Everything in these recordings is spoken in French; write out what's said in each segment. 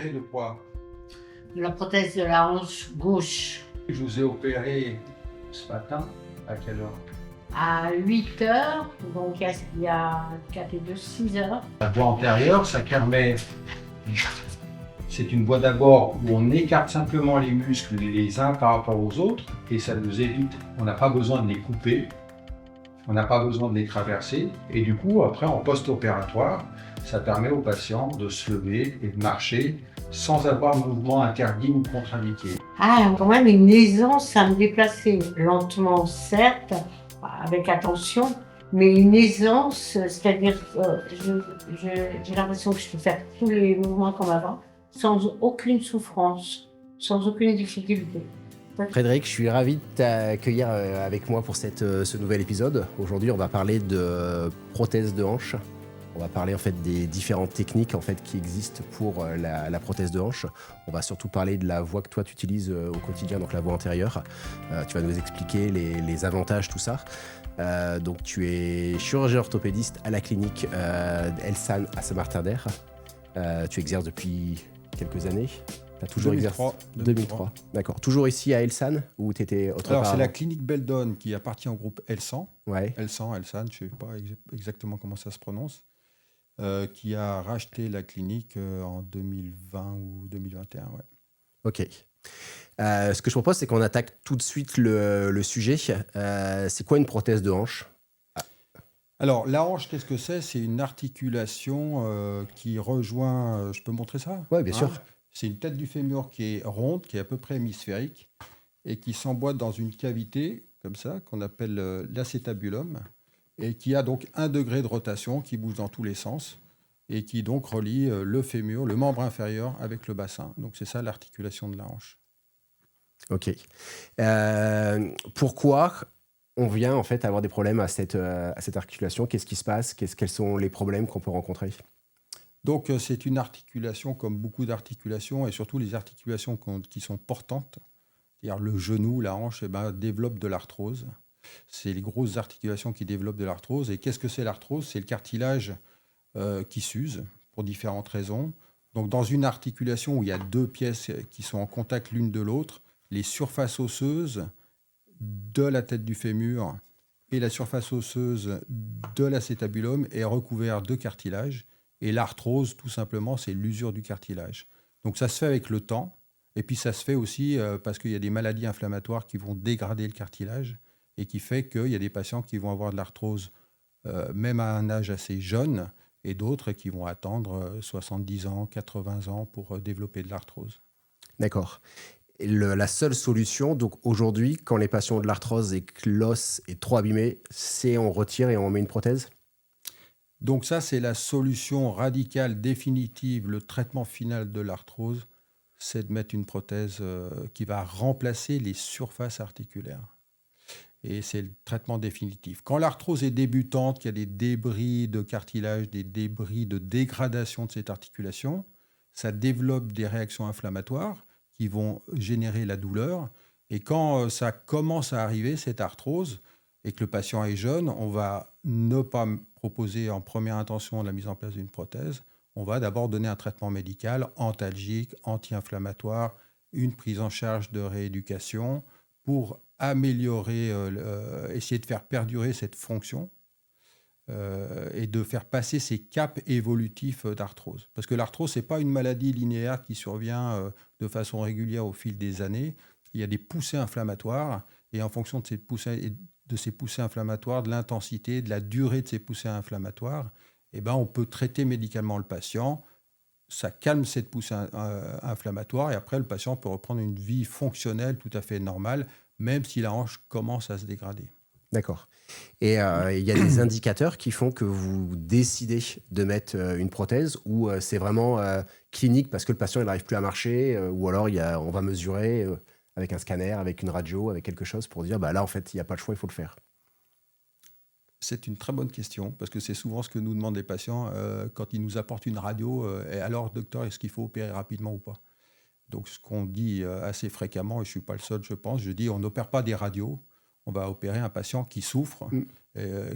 Et le poids. De la prothèse de la hanche gauche Je vous ai opéré ce matin. À quelle heure? à 8 heures, donc il y a 4 et 2, 6 heures. La voie antérieure, ça permet. C'est une voie d'abord où on écarte simplement les muscles les uns par rapport aux autres et ça nous évite. On n'a pas besoin de les couper, on n'a pas besoin de les traverser et du coup, après en post-opératoire, ça permet aux patients de se lever et de marcher sans avoir de mouvement interdit ou contre-indiqué. Ah, quand même une aisance à me déplacer, lentement certes, avec attention, mais une aisance, c'est-à-dire j'ai l'impression que je peux faire tous les mouvements comme avant, sans aucune souffrance, sans aucune difficulté. Frédéric, je suis ravi de t'accueillir avec moi pour ce nouvel épisode. Aujourd'hui, on va parler de prothèse de hanche. On va parler en fait des différentes techniques en fait qui existent pour la prothèse de hanche. On va surtout parler de la voie que toi tu utilises au quotidien, donc la voie antérieure. Tu vas nous expliquer les avantages, tout ça. Donc tu es chirurgien orthopédiste à la clinique Elsan à Saint-Martin-d'Air. Tu exerces depuis quelques années. Tu as toujours exercé 2003. D'accord. Toujours ici à Elsan ou tu étais autre part? Alors, c'est la clinique Beldon qui appartient au groupe Elsan. Ouais. Elsan, je ne sais pas exactement comment ça se prononce, qui a racheté la clinique en 2020 ou 2021. Ouais. Ok. Ce que je propose, c'est qu'on attaque tout de suite le sujet. C'est quoi une prothèse de hanche? Alors, la hanche, qu'est-ce que c'est? C'est une articulation qui rejoint... je peux montrer ça? Ouais, bien sûr. C'est une tête du fémur qui est ronde, qui est à peu près hémisphérique, et qui s'emboîte dans une cavité, comme ça, qu'on appelle l'acétabulum, et qui a donc 1 degré de rotation, qui bouge dans tous les sens, et qui donc relie le fémur, le membre inférieur, avec le bassin. Donc c'est ça l'articulation de la hanche. Ok. Pourquoi on vient en fait avoir des problèmes à cette articulation? Qu'est-ce qui se passe? Quels sont les problèmes qu'on peut rencontrer? Donc c'est une articulation comme beaucoup d'articulations, et surtout les articulations qui sont portantes, c'est-à-dire le genou, la hanche, développent de l'arthrose. C'est les grosses articulations qui développent de l'arthrose. Et qu'est-ce que c'est l'arthrose? C'est le cartilage qui s'use pour différentes raisons. Donc dans une articulation où il y a 2 pièces qui sont en contact l'une de l'autre, les surfaces osseuses de la tête du fémur et la surface osseuse de l'acétabulum est recouverte de cartilage. Et l'arthrose, tout simplement, c'est l'usure du cartilage. Donc ça se fait avec le temps. Et puis ça se fait aussi parce qu'il y a des maladies inflammatoires qui vont dégrader le cartilage et qui fait qu'il y a des patients qui vont avoir de l'arthrose même à un âge assez jeune et d'autres qui vont attendre 70 ans, 80 ans pour développer de l'arthrose. D'accord. Et la seule solution, donc aujourd'hui, quand les patients ont de l'arthrose et que l'os est trop abîmé, c'est on retire et on met une prothèse? Donc ça, c'est la solution radicale, définitive, le traitement final de l'arthrose, c'est de mettre une prothèse qui va remplacer les surfaces articulaires. Et c'est le traitement définitif. Quand l'arthrose est débutante, qu'il y a des débris de cartilage, des débris de dégradation de cette articulation, ça développe des réactions inflammatoires qui vont générer la douleur. Et quand ça commence à arriver, cette arthrose, et que le patient est jeune, on va ne pas proposer en première intention la mise en place d'une prothèse. On va d'abord donner un traitement médical antalgique, anti-inflammatoire, une prise en charge de rééducation pour améliorer, essayer de faire perdurer cette fonction et de faire passer ces caps évolutifs d'arthrose. Parce que l'arthrose, ce n'est pas une maladie linéaire qui survient de façon régulière au fil des années. Il y a des poussées inflammatoires et en fonction de ces poussées inflammatoires, de l'intensité, de la durée de ces poussées inflammatoires, on peut traiter médicalement le patient. Ça calme cette poussée inflammatoire et après, le patient peut reprendre une vie fonctionnelle tout à fait normale, même si la hanche commence à se dégrader. D'accord. Et il y a des indicateurs qui font que vous décidez de mettre une prothèse ou c'est vraiment clinique parce que le patient n'arrive plus à marcher ou alors on va mesurer avec un scanner, avec une radio, avec quelque chose pour dire là, en fait, il n'y a pas le choix, il faut le faire. C'est une très bonne question parce que c'est souvent ce que nous demandent les patients quand ils nous apportent une radio. Et alors, docteur, est-ce qu'il faut opérer rapidement ou pas? Donc, ce qu'on dit assez fréquemment, et je ne suis pas le seul, je pense, je dis on n'opère pas des radios, on va opérer un patient qui souffre,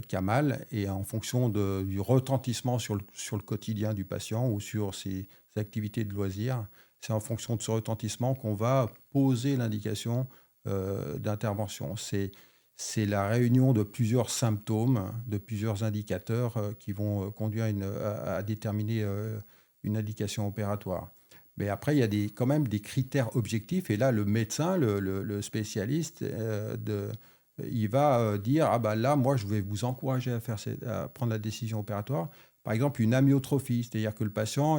qui a mal, et en fonction du retentissement sur le quotidien du patient ou sur ses activités de loisirs, c'est en fonction de ce retentissement qu'on va poser l'indication d'intervention. C'est la réunion de plusieurs symptômes, de plusieurs indicateurs qui vont conduire à déterminer une indication opératoire. Mais après, il y a quand même des critères objectifs. Et là, le médecin, le spécialiste, il va dire « Ah ben là, moi, je vais vous encourager à prendre la décision opératoire. » Par exemple, une amyotrophie, c'est-à-dire que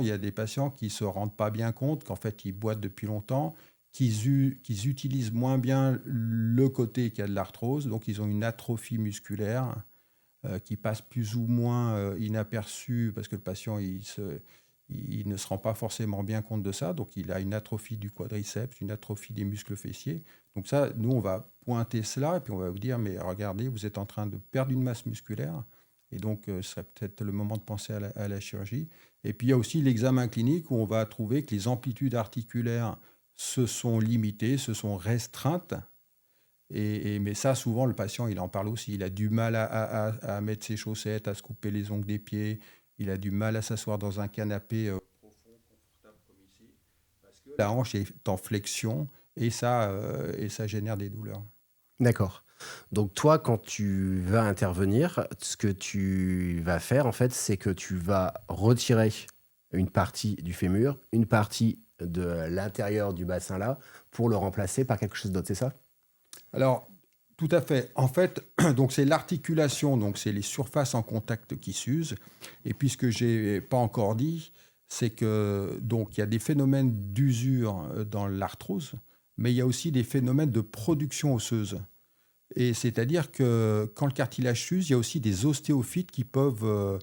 il y a des patients qui ne se rendent pas bien compte qu'en fait, ils boitent depuis longtemps, qu'ils utilisent moins bien le côté qui a de l'arthrose. Donc, ils ont une atrophie musculaire qui passe plus ou moins inaperçue parce que le patient, il ne se rend pas forcément bien compte de ça. Donc, il a une atrophie du quadriceps, une atrophie des muscles fessiers. Donc ça, nous, on va pointer cela et puis on va vous dire, mais regardez, vous êtes en train de perdre une masse musculaire. Et donc, ce serait peut-être le moment de penser à la chirurgie. Et puis, il y a aussi l'examen clinique où on va trouver que les amplitudes articulaires se sont limitées, se sont restreintes. Mais ça, souvent, le patient, il en parle aussi. Il a du mal à mettre ses chaussettes, à se couper les ongles des pieds. Il a du mal à s'asseoir dans un canapé profond, confortable comme ici, parce que la hanche est en flexion et ça génère des douleurs. D'accord. Donc toi, quand tu vas intervenir, ce que tu vas faire, en fait, c'est que tu vas retirer une partie du fémur, une partie de l'intérieur du bassin là, pour le remplacer par quelque chose d'autre, c'est ça? Alors, tout à fait. En fait, donc c'est l'articulation, donc c'est les surfaces en contact qui s'usent. Et puis ce que j'ai pas encore dit, c'est que donc il y a des phénomènes d'usure dans l'arthrose, mais il y a aussi des phénomènes de production osseuse. Et c'est-à-dire que quand le cartilage s'use, il y a aussi des ostéophytes qui peuvent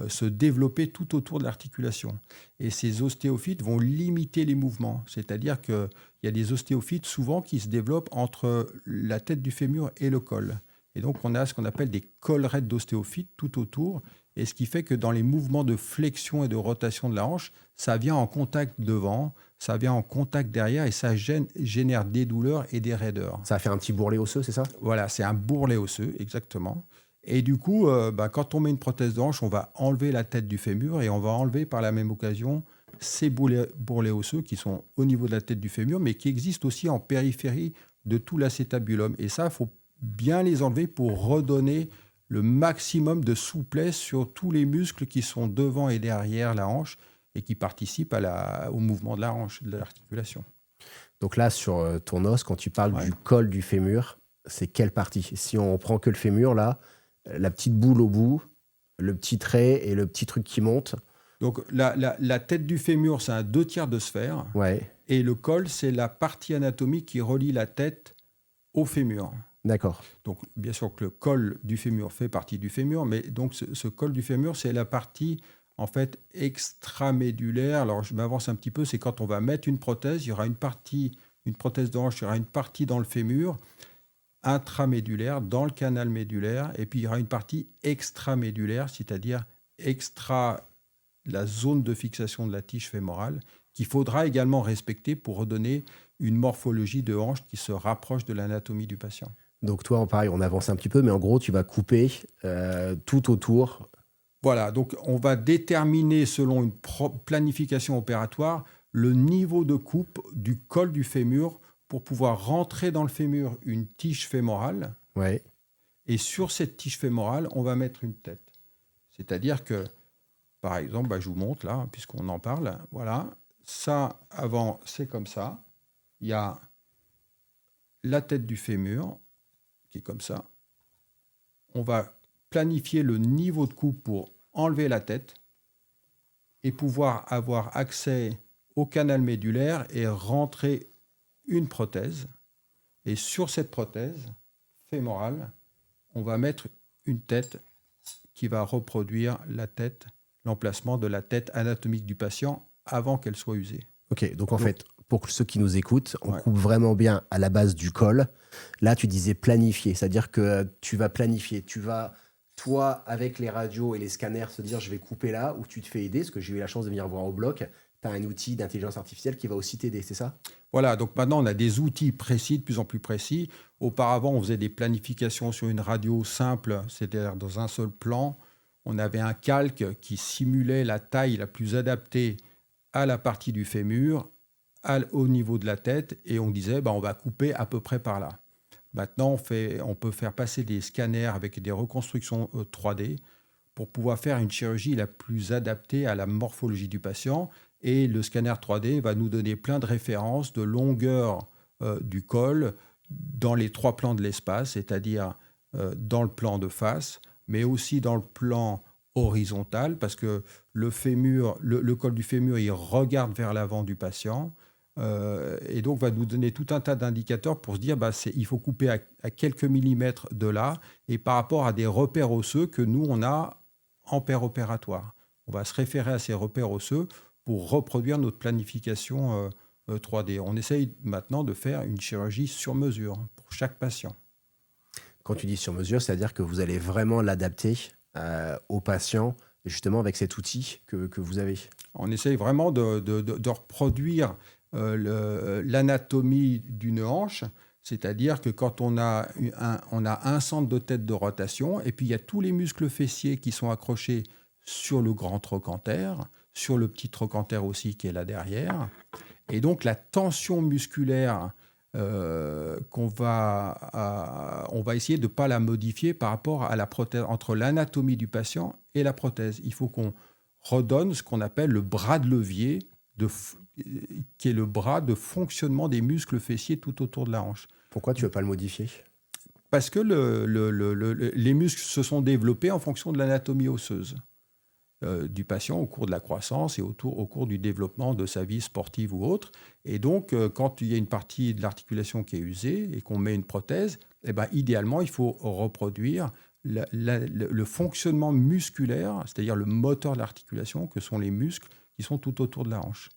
se développer tout autour de l'articulation. Et ces ostéophytes vont limiter les mouvements. C'est-à-dire qu'il y a des ostéophytes souvent qui se développent entre la tête du fémur et le col. Et donc, on a ce qu'on appelle des collerets d'ostéophytes tout autour. Et ce qui fait que dans les mouvements de flexion et de rotation de la hanche, ça vient en contact devant, ça vient en contact derrière et ça génère des douleurs et des raideurs. Ça va faire un petit bourrelet osseux, c'est ça? Voilà, c'est un bourrelet osseux, exactement. Et du coup, quand on met une prothèse de hanche, on va enlever la tête du fémur et on va enlever par la même occasion ces bourrelets osseux qui sont au niveau de la tête du fémur, mais qui existent aussi en périphérie de tout l'acétabulum. Et ça, il faut bien les enlever pour redonner le maximum de souplesse sur tous les muscles qui sont devant et derrière la hanche et qui participent au mouvement de la hanche, de l'articulation. Donc là, sur ton os, quand tu parles du col du fémur, c'est quelle partie? Si on prend que le fémur, là, la petite boule au bout, le petit trait et le petit truc qui monte. Donc la tête du fémur, c'est un 2/3 de sphère. Ouais. Et le col, c'est la partie anatomique qui relie la tête au fémur. D'accord. Donc, bien sûr que le col du fémur fait partie du fémur, mais donc ce col du fémur, c'est la partie en fait extramédulaire. Alors, je m'avance un petit peu, c'est quand on va mettre une prothèse, il y aura une prothèse de hanche, il y aura une partie dans le fémur, intramédulaire, dans le canal médulaire, et puis il y aura une partie extramédulaire, c'est-à-dire la zone de fixation de la tige fémorale, qu'il faudra également respecter pour redonner une morphologie de hanche qui se rapproche de l'anatomie du patient. Donc toi, pareil, on avance un petit peu, mais en gros, tu vas couper tout autour. Voilà, donc on va déterminer selon une planification opératoire le niveau de coupe du col du fémur pour pouvoir rentrer dans le fémur une tige fémorale. Ouais. Et sur cette tige fémorale, on va mettre une tête. C'est-à-dire que, par exemple, je vous montre là, puisqu'on en parle, voilà, ça, avant, c'est comme ça. Il y a la tête du fémur, qui est comme ça. On va planifier le niveau de coupe pour enlever la tête et pouvoir avoir accès au canal médulaire et rentrer une prothèse. Et sur cette prothèse fémorale, on va mettre une tête qui va reproduire l'emplacement de la tête anatomique du patient avant qu'elle soit usée. Ok, donc en fait, pour ceux qui nous écoutent, on coupe vraiment bien à la base du col. Là, tu disais planifier, c'est-à-dire que tu vas planifier. Tu vas, toi, avec les radios et les scanners, se dire je vais couper là, ou tu te fais aider, parce que j'ai eu la chance de venir voir au bloc. Tu tu as un outil d'intelligence artificielle qui va aussi t'aider, c'est ça? Voilà, donc maintenant on a des outils précis, de plus en plus précis. Auparavant, on faisait des planifications sur une radio simple, c'est-à-dire dans un seul plan. On avait un calque qui simulait la taille la plus adaptée à la partie du fémur, au niveau de la tête, et on disait on va couper à peu près par là. Maintenant, on peut faire passer des scanners avec des reconstructions 3D pour pouvoir faire une chirurgie la plus adaptée à la morphologie du patient. Et le scanner 3D va nous donner plein de références de longueur du col dans les 3 plans de l'espace, c'est-à-dire dans le plan de face, mais aussi dans le plan horizontal, parce que le col du fémur, il regarde vers l'avant du patient. Et donc, va nous donner tout un tas d'indicateurs pour se dire il faut couper à quelques millimètres de là, et par rapport à des repères osseux que nous, on a en péropératoire. On va se référer à ces repères osseux pour reproduire notre planification 3D. On essaye maintenant de faire une chirurgie sur mesure pour chaque patient. Quand tu dis sur mesure, c'est-à-dire que vous allez vraiment l'adapter au patient, justement avec cet outil que vous avez. On essaye vraiment de reproduire l'anatomie d'une hanche, c'est-à-dire que quand on a un centre de tête de rotation, et puis il y a tous les muscles fessiers qui sont accrochés sur le grand trochanter, sur le petit trochanter aussi qui est là derrière. Et donc la tension musculaire, on va essayer de ne pas la modifier par rapport à la prothèse, entre l'anatomie du patient et la prothèse. Il faut qu'on redonne ce qu'on appelle le bras de levier, qui est le bras de fonctionnement des muscles fessiers tout autour de la hanche. Pourquoi tu ne veux pas le modifier? Parce que les muscles se sont développés en fonction de l'anatomie osseuse du patient au cours de la croissance et au cours du développement de sa vie sportive ou autre. Et donc, quand il y a une partie de l'articulation qui est usée et qu'on met une prothèse, idéalement, il faut reproduire le fonctionnement musculaire, c'est-à-dire le moteur de l'articulation, que sont les muscles qui sont tout autour de la hanche.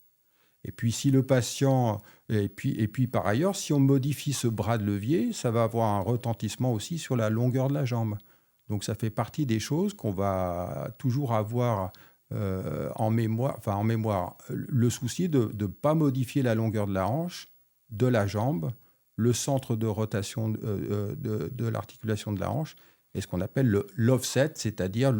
Et puis, si le patient... Et puis, par ailleurs, si on modifie ce bras de levier, ça va avoir un retentissement aussi sur la longueur de la jambe. Donc, ça fait partie des choses qu'on va toujours avoir en mémoire. Le souci de ne pas modifier la longueur de la hanche, de la jambe, le centre de rotation de l'articulation de la hanche, et ce qu'on appelle l'offset, c'est-à-dire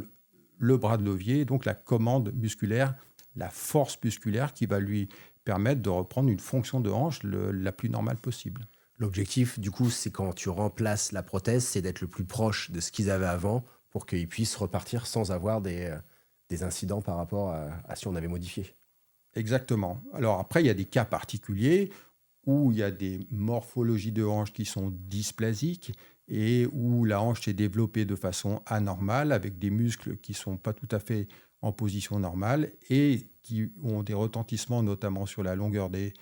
le bras de levier, donc la commande musculaire, la force musculaire qui va lui permettre de reprendre une fonction de hanche la plus normale possible. L'objectif, du coup, c'est quand tu remplaces la prothèse, c'est d'être le plus proche de ce qu'ils avaient avant pour qu'ils puissent repartir sans avoir des incidents par rapport à si on avait modifié. Exactement. Alors après, il y a des cas particuliers où il y a des morphologies de hanche qui sont dysplasiques et où la hanche s'est développée de façon anormale avec des muscles qui ne sont pas tout à fait en position normale et qui ont des retentissements notamment sur la longueur des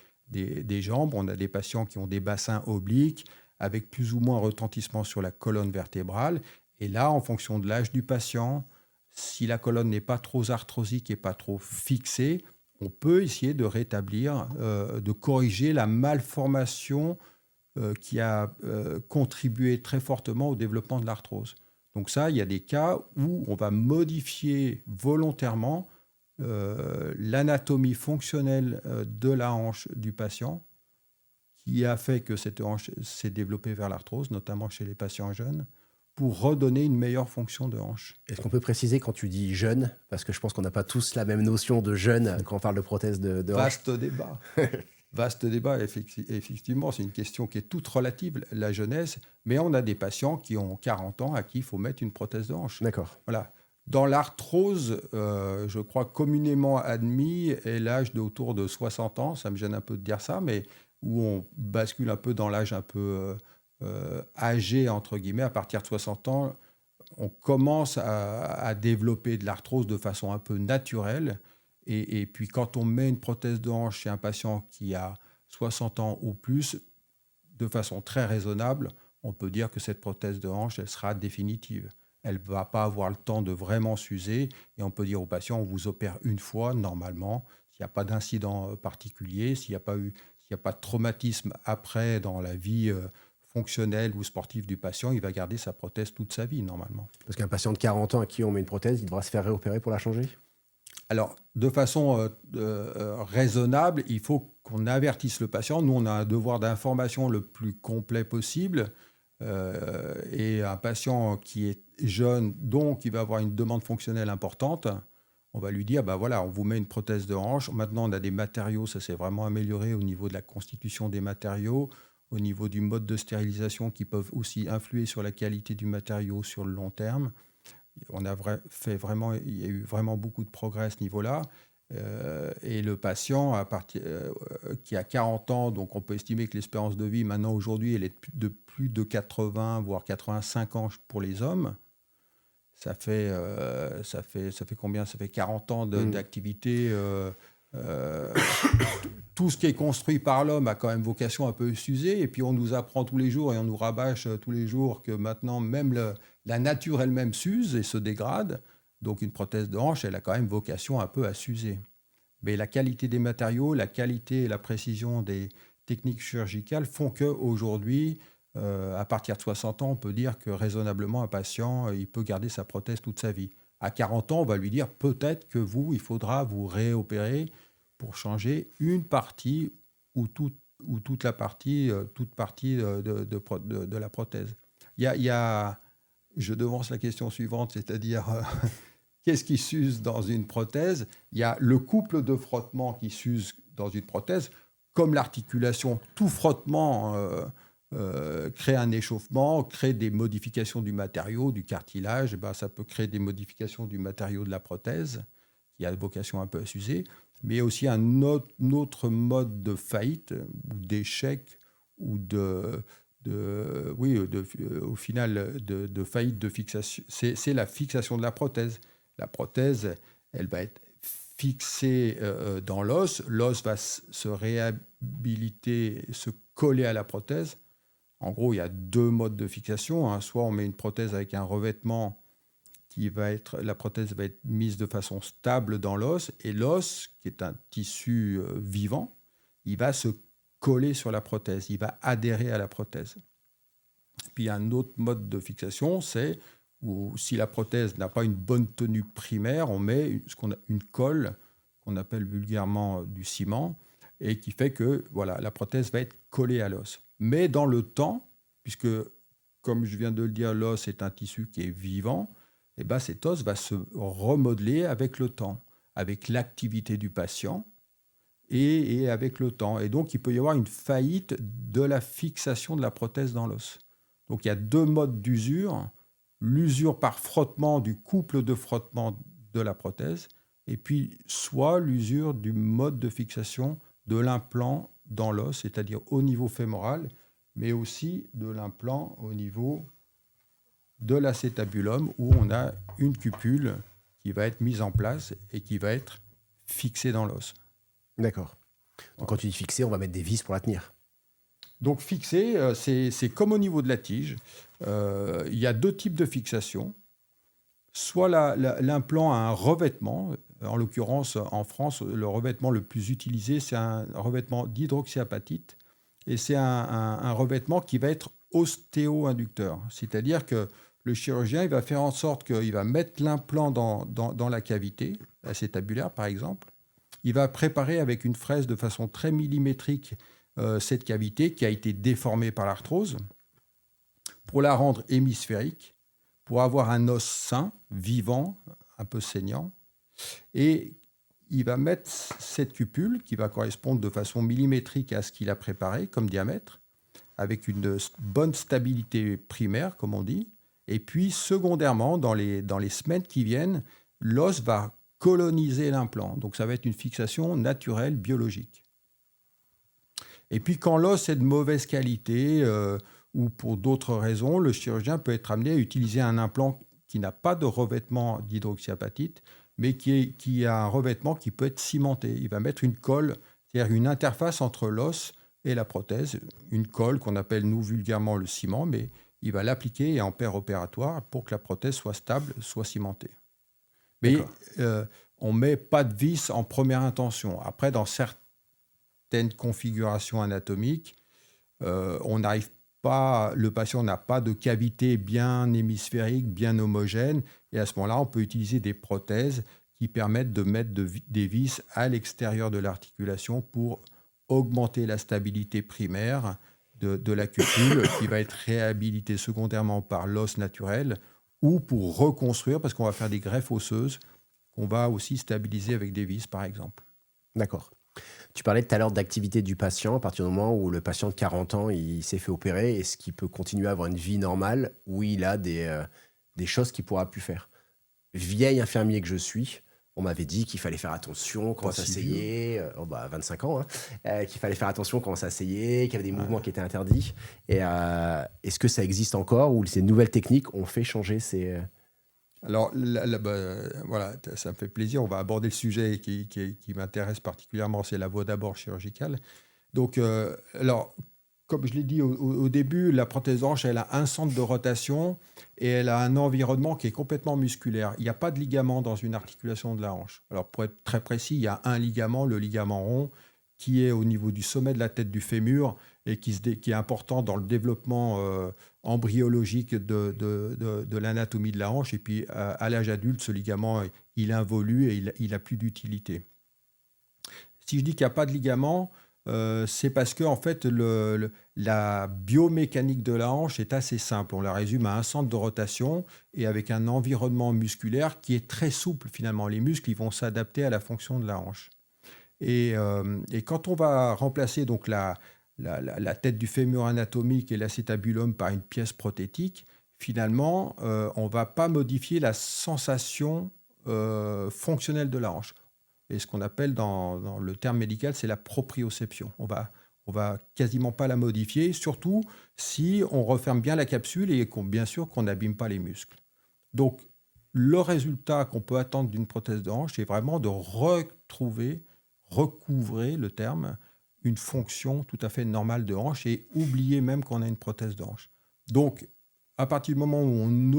jambes. On a des patients qui ont des bassins obliques avec plus ou moins retentissement sur la colonne vertébrale. Et là, en fonction de l'âge du patient, si la colonne n'est pas trop arthrosique et pas trop fixée, on peut essayer de rétablir, de corriger la malformation qui a contribué très fortement au développement de l'arthrose. Donc ça, il y a des cas où on va modifier volontairement l'anatomie fonctionnelle de la hanche du patient qui a fait que cette hanche s'est développée vers l'arthrose, notamment chez les patients jeunes, pour redonner une meilleure fonction de hanche. Est-ce qu'on peut préciser quand tu dis jeune, parce que je pense qu'on n'a pas tous la même notion de jeune quand on parle de prothèse de hanche. Vaste débat. Vaste débat, effectivement, c'est une question qui est toute relative, la jeunesse, mais on a des patients qui ont 40 ans à qui il faut mettre une prothèse de hanche. D'accord. Voilà. Dans l'arthrose, je crois communément admis est l'âge autour de 60 ans, ça me gêne un peu de dire ça, mais où on bascule un peu dans l'âge un peu âgé, entre guillemets. À partir de 60 ans, on commence à développer de l'arthrose de façon un peu naturelle. Et puis, quand on met une prothèse de hanche chez un patient qui a 60 ans ou plus, de façon très raisonnable, on peut dire que cette prothèse de hanche, elle sera définitive. Elle ne va pas avoir le temps de vraiment s'user. Et on peut dire au patient, on vous opère une fois, normalement, s'il n'y a pas d'incident particulier, s'il n'y a pas de traumatisme après dans la vie fonctionnelle ou sportive du patient, il va garder sa prothèse toute sa vie, normalement. Parce qu'un patient de 40 ans à qui on met une prothèse, il devra se faire réopérer pour la changer ? Alors, de façon raisonnable, il faut qu'on avertisse le patient. Nous, on a un devoir d'information le plus complet possible. Et un patient qui est jeune, donc il va avoir une demande fonctionnelle importante, on va lui dire, bah voilà, on vous met une prothèse de hanche. Maintenant, on a des matériaux, ça s'est vraiment amélioré au niveau de la constitution des matériaux, au niveau du mode de stérilisation qui peuvent aussi influer sur la qualité du matériau sur le long terme. Il y a eu vraiment beaucoup de progrès à ce niveau-là. Et le patient, qui a 40 ans, donc on peut estimer que l'espérance de vie maintenant aujourd'hui, elle est de plus de 80, voire 85 ans pour les hommes. Ça fait combien? Ça fait 40 ans d'activité. Tout ce qui est construit par l'homme a quand même vocation un peu s'user. Et puis on nous apprend tous les jours et on nous rabâche tous les jours que maintenant même la nature elle-même s'use et se dégrade. Donc une prothèse de hanche, elle a quand même vocation un peu à s'user. Mais la qualité des matériaux, la qualité et la précision des techniques chirurgicales font qu'aujourd'hui, à partir de 60 ans, on peut dire que raisonnablement, un patient, il peut garder sa prothèse toute sa vie. À 40 ans, on va lui dire peut-être que il faudra vous réopérer pour changer une partie ou toute la partie, de la prothèse. Je devance la question suivante, c'est-à-dire qu'est-ce qui s'use dans une prothèse? Il y a le couple de frottement qui s'use dans une prothèse, comme l'articulation. Tout frottement crée un échauffement, crée des modifications du matériau, du cartilage. Ben, ça peut créer des modifications du matériau de la prothèse, qui a vocation un peu à s'user. Mais il y a aussi un autre mode de faillite ou d'échec ou au final de faillite de fixation. C'est la fixation de la prothèse. La prothèse, elle va être fixée dans l'os. L'os va se réhabiliter, se coller à la prothèse. En gros, il y a deux modes de fixation, hein. Soit on met une prothèse avec un revêtement la prothèse va être mise de façon stable dans l'os, et l'os, qui est un tissu vivant, il va se coller sur la prothèse, il va adhérer à la prothèse. Puis il y a un autre mode de fixation, c'est où si la prothèse n'a pas une bonne tenue primaire, on met une colle qu'on appelle vulgairement du ciment, et qui fait que voilà, la prothèse va être collée à l'os. Mais dans le temps, puisque, comme je viens de le dire, l'os est un tissu qui est vivant, et ben cet os va se remodeler avec le temps, avec l'activité du patient et avec le temps. Et donc, il peut y avoir une faillite de la fixation de la prothèse dans l'os. Donc, il y a deux modes d'usure. L'usure par frottement du couple de frottement de la prothèse, et puis soit l'usure du mode de fixation de l'implant dans l'os, c'est-à-dire au niveau fémoral, mais aussi de l'implant au niveau de l'acétabulum, où on a une cupule qui va être mise en place et qui va être fixée dans l'os. D'accord. Donc quand tu dis fixée, on va mettre des vis pour la tenir. Donc fixée, c'est comme au niveau de la tige. Il y a deux types de fixation. Soit l'implant a un revêtement. En l'occurrence, en France, le revêtement le plus utilisé, c'est un revêtement d'hydroxyapatite. Et c'est un revêtement qui va être ostéo-inducteur. C'est-à-dire que le chirurgien, il va faire en sorte qu'il va mettre l'implant dans la cavité, acétabulaire par exemple. Il va préparer avec une fraise de façon très millimétrique cette cavité qui a été déformée par l'arthrose pour la rendre hémisphérique, pour avoir un os sain, vivant, un peu saignant. Et il va mettre cette cupule qui va correspondre de façon millimétrique à ce qu'il a préparé comme diamètre, avec une bonne stabilité primaire, comme on dit. Et puis, secondairement, dans les semaines qui viennent, l'os va coloniser l'implant. Donc, ça va être une fixation naturelle, biologique. Et puis, quand l'os est de mauvaise qualité ou pour d'autres raisons, le chirurgien peut être amené à utiliser un implant qui n'a pas de revêtement d'hydroxyapatite, mais qui a un revêtement qui peut être cimenté. Il va mettre une colle, c'est-à-dire une interface entre l'os et la prothèse, une colle qu'on appelle nous vulgairement le ciment, mais il va l'appliquer en paire opératoire pour que la prothèse soit stable, soit cimentée. Mais on ne met pas de vis en première intention. Après, dans certaines configurations anatomiques, le patient n'a pas de cavité bien hémisphérique, bien homogène, et à ce moment-là, on peut utiliser des prothèses qui permettent de mettre des vis à l'extérieur de l'articulation pour augmenter la stabilité primaire de la cupule qui va être réhabilitée secondairement par l'os naturel ou pour reconstruire, parce qu'on va faire des greffes osseuses qu'on va aussi stabiliser avec des vis, par exemple. D'accord. Tu parlais tout à l'heure d'activité du patient à partir du moment où le patient de 40 ans il s'est fait opérer. Est-ce qu'il peut continuer à avoir une vie normale où il a des choses qu'il ne pourra plus faire? Vieil infirmier que je suis, on m'avait dit qu'il fallait faire attention quand on Pas si s'asseyait, 25 ans, hein, qu'il fallait faire attention quand on s'asseyait, qu'il y avait des mouvements qui étaient interdits. Et est-ce que ça existe encore ou ces nouvelles techniques ont fait changer ces... Alors, voilà, ça me fait plaisir. On va aborder le sujet qui m'intéresse particulièrement, c'est la voie d'abord chirurgicale. Donc, alors, comme je l'ai dit au début, la prothèse de hanche, elle a un centre de rotation et elle a un environnement qui est complètement musculaire. Il n'y a pas de ligament dans une articulation de la hanche. Alors, pour être très précis, il y a un ligament, le ligament rond, qui est au niveau du sommet de la tête du fémur et qui est important dans le développement embryologique de l'anatomie de la hanche. Et puis, à l'âge adulte, ce ligament, il involue et il n'a plus d'utilité. Si je dis qu'il n'y a pas de ligament, c'est parce que en fait, la biomécanique de la hanche est assez simple. On la résume à un centre de rotation et avec un environnement musculaire qui est très souple finalement. Les muscles ils vont s'adapter à la fonction de la hanche. Et quand on va remplacer donc la tête du fémur anatomique et l'acétabulum par une pièce prothétique, finalement, on ne va pas modifier la sensation fonctionnelle de la hanche. Et ce qu'on appelle dans le terme médical, c'est la proprioception. On va quasiment pas la modifier, surtout si on referme bien la capsule et bien sûr qu'on n'abîme pas les muscles. Donc, le résultat qu'on peut attendre d'une prothèse de hanche, c'est vraiment de recouvrer le terme, une fonction tout à fait normale de hanche et oublier même qu'on a une prothèse de hanche. Donc, à partir du moment où on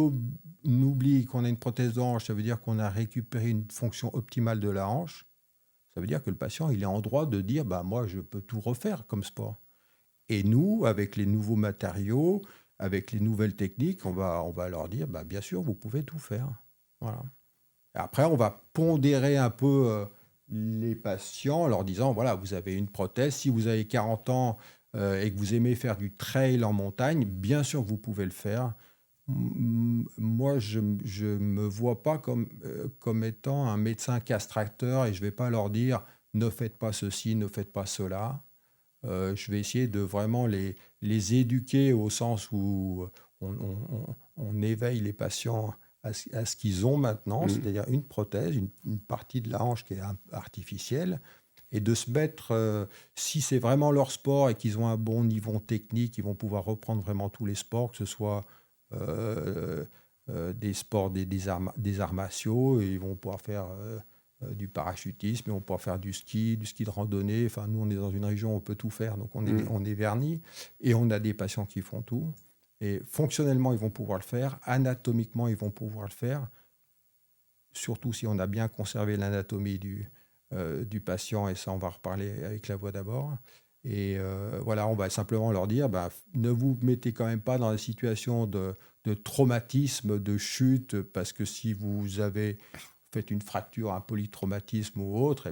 oublie qu'on a une prothèse de hanche, ça veut dire qu'on a récupéré une fonction optimale de la hanche. Ça veut dire que le patient il est en droit de dire moi, je peux tout refaire comme sport. Et nous, avec les nouveaux matériaux, avec les nouvelles techniques, on va leur dire bien sûr, vous pouvez tout faire. Voilà. Et après, on va pondérer un peu les patients en leur disant voilà, vous avez une prothèse. Si vous avez 40 ans et que vous aimez faire du trail en montagne, bien sûr que vous pouvez le faire. Moi, je ne me vois pas comme étant un médecin castrateur et je ne vais pas leur dire ne faites pas ceci, ne faites pas cela. Je vais essayer de vraiment les éduquer au sens où on éveille les patients à ce qu'ils ont maintenant, c'est-à-dire une prothèse, une partie de la hanche qui est artificielle, et de se mettre, si c'est vraiment leur sport et qu'ils ont un bon niveau technique, ils vont pouvoir reprendre vraiment tous les sports, que ce soit des sports, des arts martiaux, et ils vont pouvoir faire du parachutisme, ils vont pouvoir faire du ski de randonnée. Enfin, nous, on est dans une région où on peut tout faire, donc on est vernis, et on a des patients qui font tout. Et fonctionnellement, ils vont pouvoir le faire, anatomiquement, ils vont pouvoir le faire, surtout si on a bien conservé l'anatomie du patient, et ça, on va reparler avec la voie d'abord. Et voilà, on va simplement leur dire, ne vous mettez quand même pas dans la situation de traumatisme, de chute, parce que si vous faites une fracture, un polytraumatisme ou autre,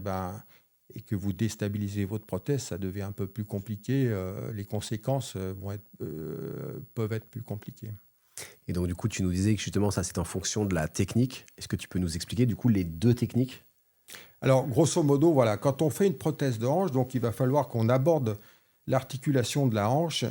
et que vous déstabilisez votre prothèse, ça devient un peu plus compliqué. Les conséquences peuvent être plus compliquées. Et donc, du coup, tu nous disais que justement, ça, c'est en fonction de la technique. Est-ce que tu peux nous expliquer, du coup, les deux techniques ? Alors, grosso modo, voilà, quand on fait une prothèse de hanche, donc il va falloir qu'on aborde l'articulation de la hanche.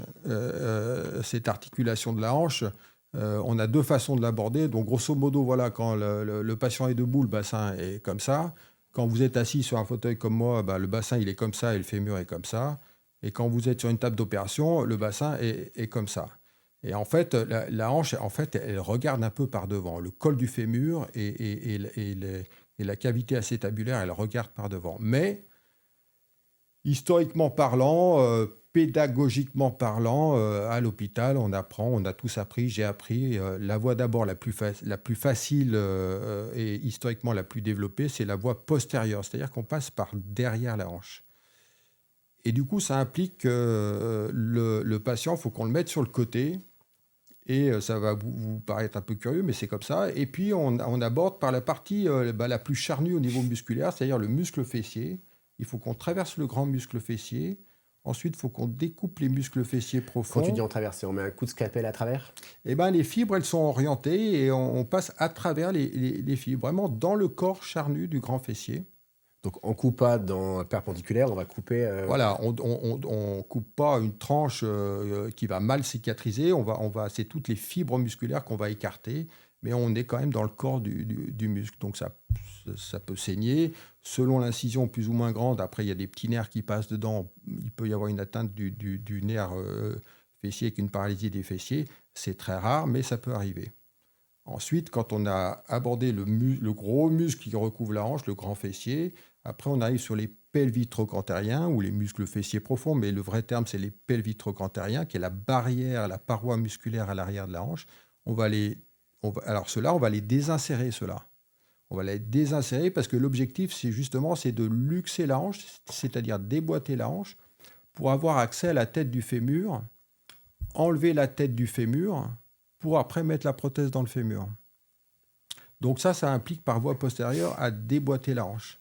Cette articulation de la hanche, on a deux façons de l'aborder. Donc, grosso modo, voilà, quand le patient est debout, le bassin est comme ça. Quand vous êtes assis sur un fauteuil comme moi, le bassin, il est comme ça et le fémur est comme ça. Et quand vous êtes sur une table d'opération, le bassin est comme ça. Et en fait, la hanche, en fait, elle regarde un peu par devant. Le col du fémur et la cavité acétabulaire, elle regarde par devant. Mais, historiquement parlant, pédagogiquement parlant, à l'hôpital, on apprend, on a tous appris, j'ai appris. La voie d'abord la plus facile et historiquement la plus développée, c'est la voie postérieure, c'est-à-dire qu'on passe par derrière la hanche. Et du coup, ça implique que le patient, il faut qu'on le mette sur le côté Et ça va vous paraître un peu curieux, mais c'est comme ça. Et puis, on aborde par la partie la plus charnue au niveau musculaire, c'est-à-dire le muscle fessier. Il faut qu'on traverse le grand muscle fessier. Ensuite, il faut qu'on découpe les muscles fessiers Quand tu dis profonds. en traversée, on met un coup de scalpel à travers? Et ben, les fibres, elles sont orientées et on passe à travers les fibres, vraiment dans le corps charnu du grand fessier. Donc on coupe pas dans perpendiculaire, on va couper. Voilà, on coupe pas une tranche qui va mal cicatriser. C'est toutes les fibres musculaires qu'on va écarter, mais on est quand même dans le corps du muscle. Donc ça peut saigner. Selon l'incision plus ou moins grande, après il y a des petits nerfs qui passent dedans. Il peut y avoir une atteinte du nerf fessier avec une paralysie des fessiers. C'est très rare, mais ça peut arriver. Ensuite, quand on a abordé le gros muscle qui recouvre la hanche, le grand fessier, après on arrive sur les pelvitrocantériens ou les muscles fessiers profonds, mais le vrai terme c'est les pelvitrocantériens, qui est la barrière, la paroi musculaire à l'arrière de la hanche. Alors ceux-là, on va les désinsérer, ceux-là. On va les désinsérer parce que l'objectif c'est de luxer la hanche, c'est-à-dire déboîter la hanche pour avoir accès à la tête du fémur, enlever la tête du fémur, pour après mettre la prothèse dans le fémur. Donc ça implique par voie postérieure à déboîter la hanche.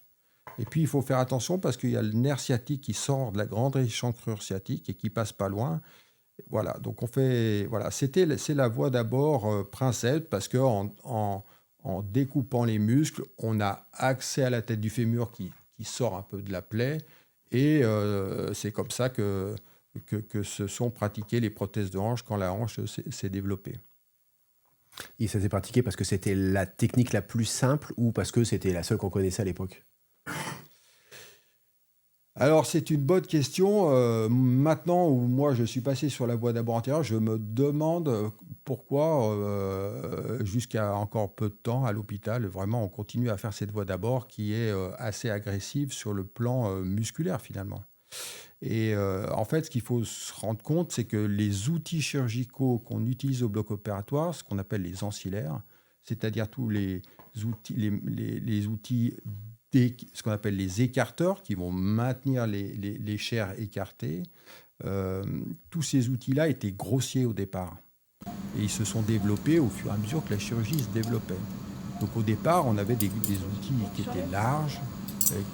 Et puis il faut faire attention parce qu'il y a le nerf sciatique qui sort de la grande échancrure sciatique et qui passe pas loin. Voilà, donc c'est la voie d'abord princeps parce que en découpant les muscles, on a accès à la tête du fémur qui sort un peu de la plaie et c'est comme ça que se sont pratiquées les prothèses de hanche quand la hanche s'est développée. Et ça s'est pratiqué parce que c'était la technique la plus simple ou parce que c'était la seule qu'on connaissait à l'époque? Alors, c'est une bonne question. Maintenant où moi je suis passé sur la voie d'abord antérieure, je me demande pourquoi, jusqu'à encore peu de temps à l'hôpital, vraiment on continue à faire cette voie d'abord qui est assez agressive sur le plan musculaire finalement. Et en fait, ce qu'il faut se rendre compte, c'est que les outils chirurgicaux qu'on utilise au bloc opératoire, ce qu'on appelle les ancillaires, c'est-à-dire tous les outils, les outils ce qu'on appelle les écarteurs, qui vont maintenir les chairs écartées, tous ces outils-là étaient grossiers au départ. Et ils se sont développés au fur et à mesure que la chirurgie se développait. Donc au départ, on avait des outils qui étaient larges,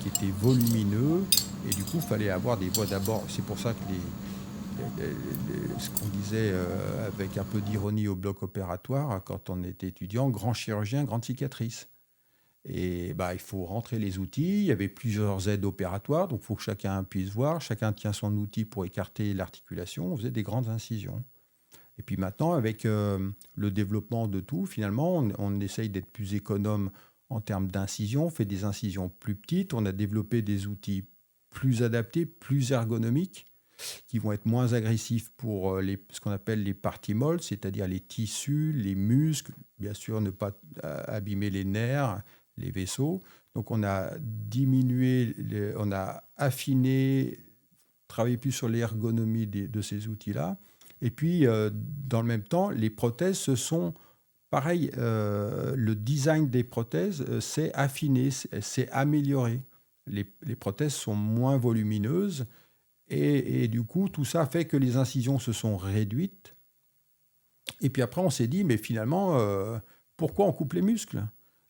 qui étaient volumineux, et du coup, il fallait avoir des voies d'abord. C'est pour ça que ce qu'on disait avec un peu d'ironie au bloc opératoire, quand on était étudiant, grand chirurgien, grande cicatrice. Et il faut rentrer les outils. Il y avait plusieurs aides opératoires, donc il faut que chacun puisse voir. Chacun tient son outil pour écarter l'articulation. On faisait des grandes incisions. Et puis maintenant, avec le développement de tout, finalement, on essaye d'être plus économe en termes d'incision. On fait des incisions plus petites. On a développé des outils plus adaptés, plus ergonomiques, qui vont être moins agressifs pour ce qu'on appelle les parties molles, c'est-à-dire les tissus, les muscles, bien sûr ne pas abîmer les nerfs, les vaisseaux. Donc on a diminué, on a affiné, travaillé plus sur l'ergonomie de ces outils-là. Et puis, dans le même temps, les prothèses se sont... Pareil, le design des prothèses s'est affiné, s'est amélioré. Les prothèses sont moins volumineuses et du coup, tout ça fait que les incisions se sont réduites. Et puis après, on s'est dit, mais finalement, pourquoi on coupe les muscles ?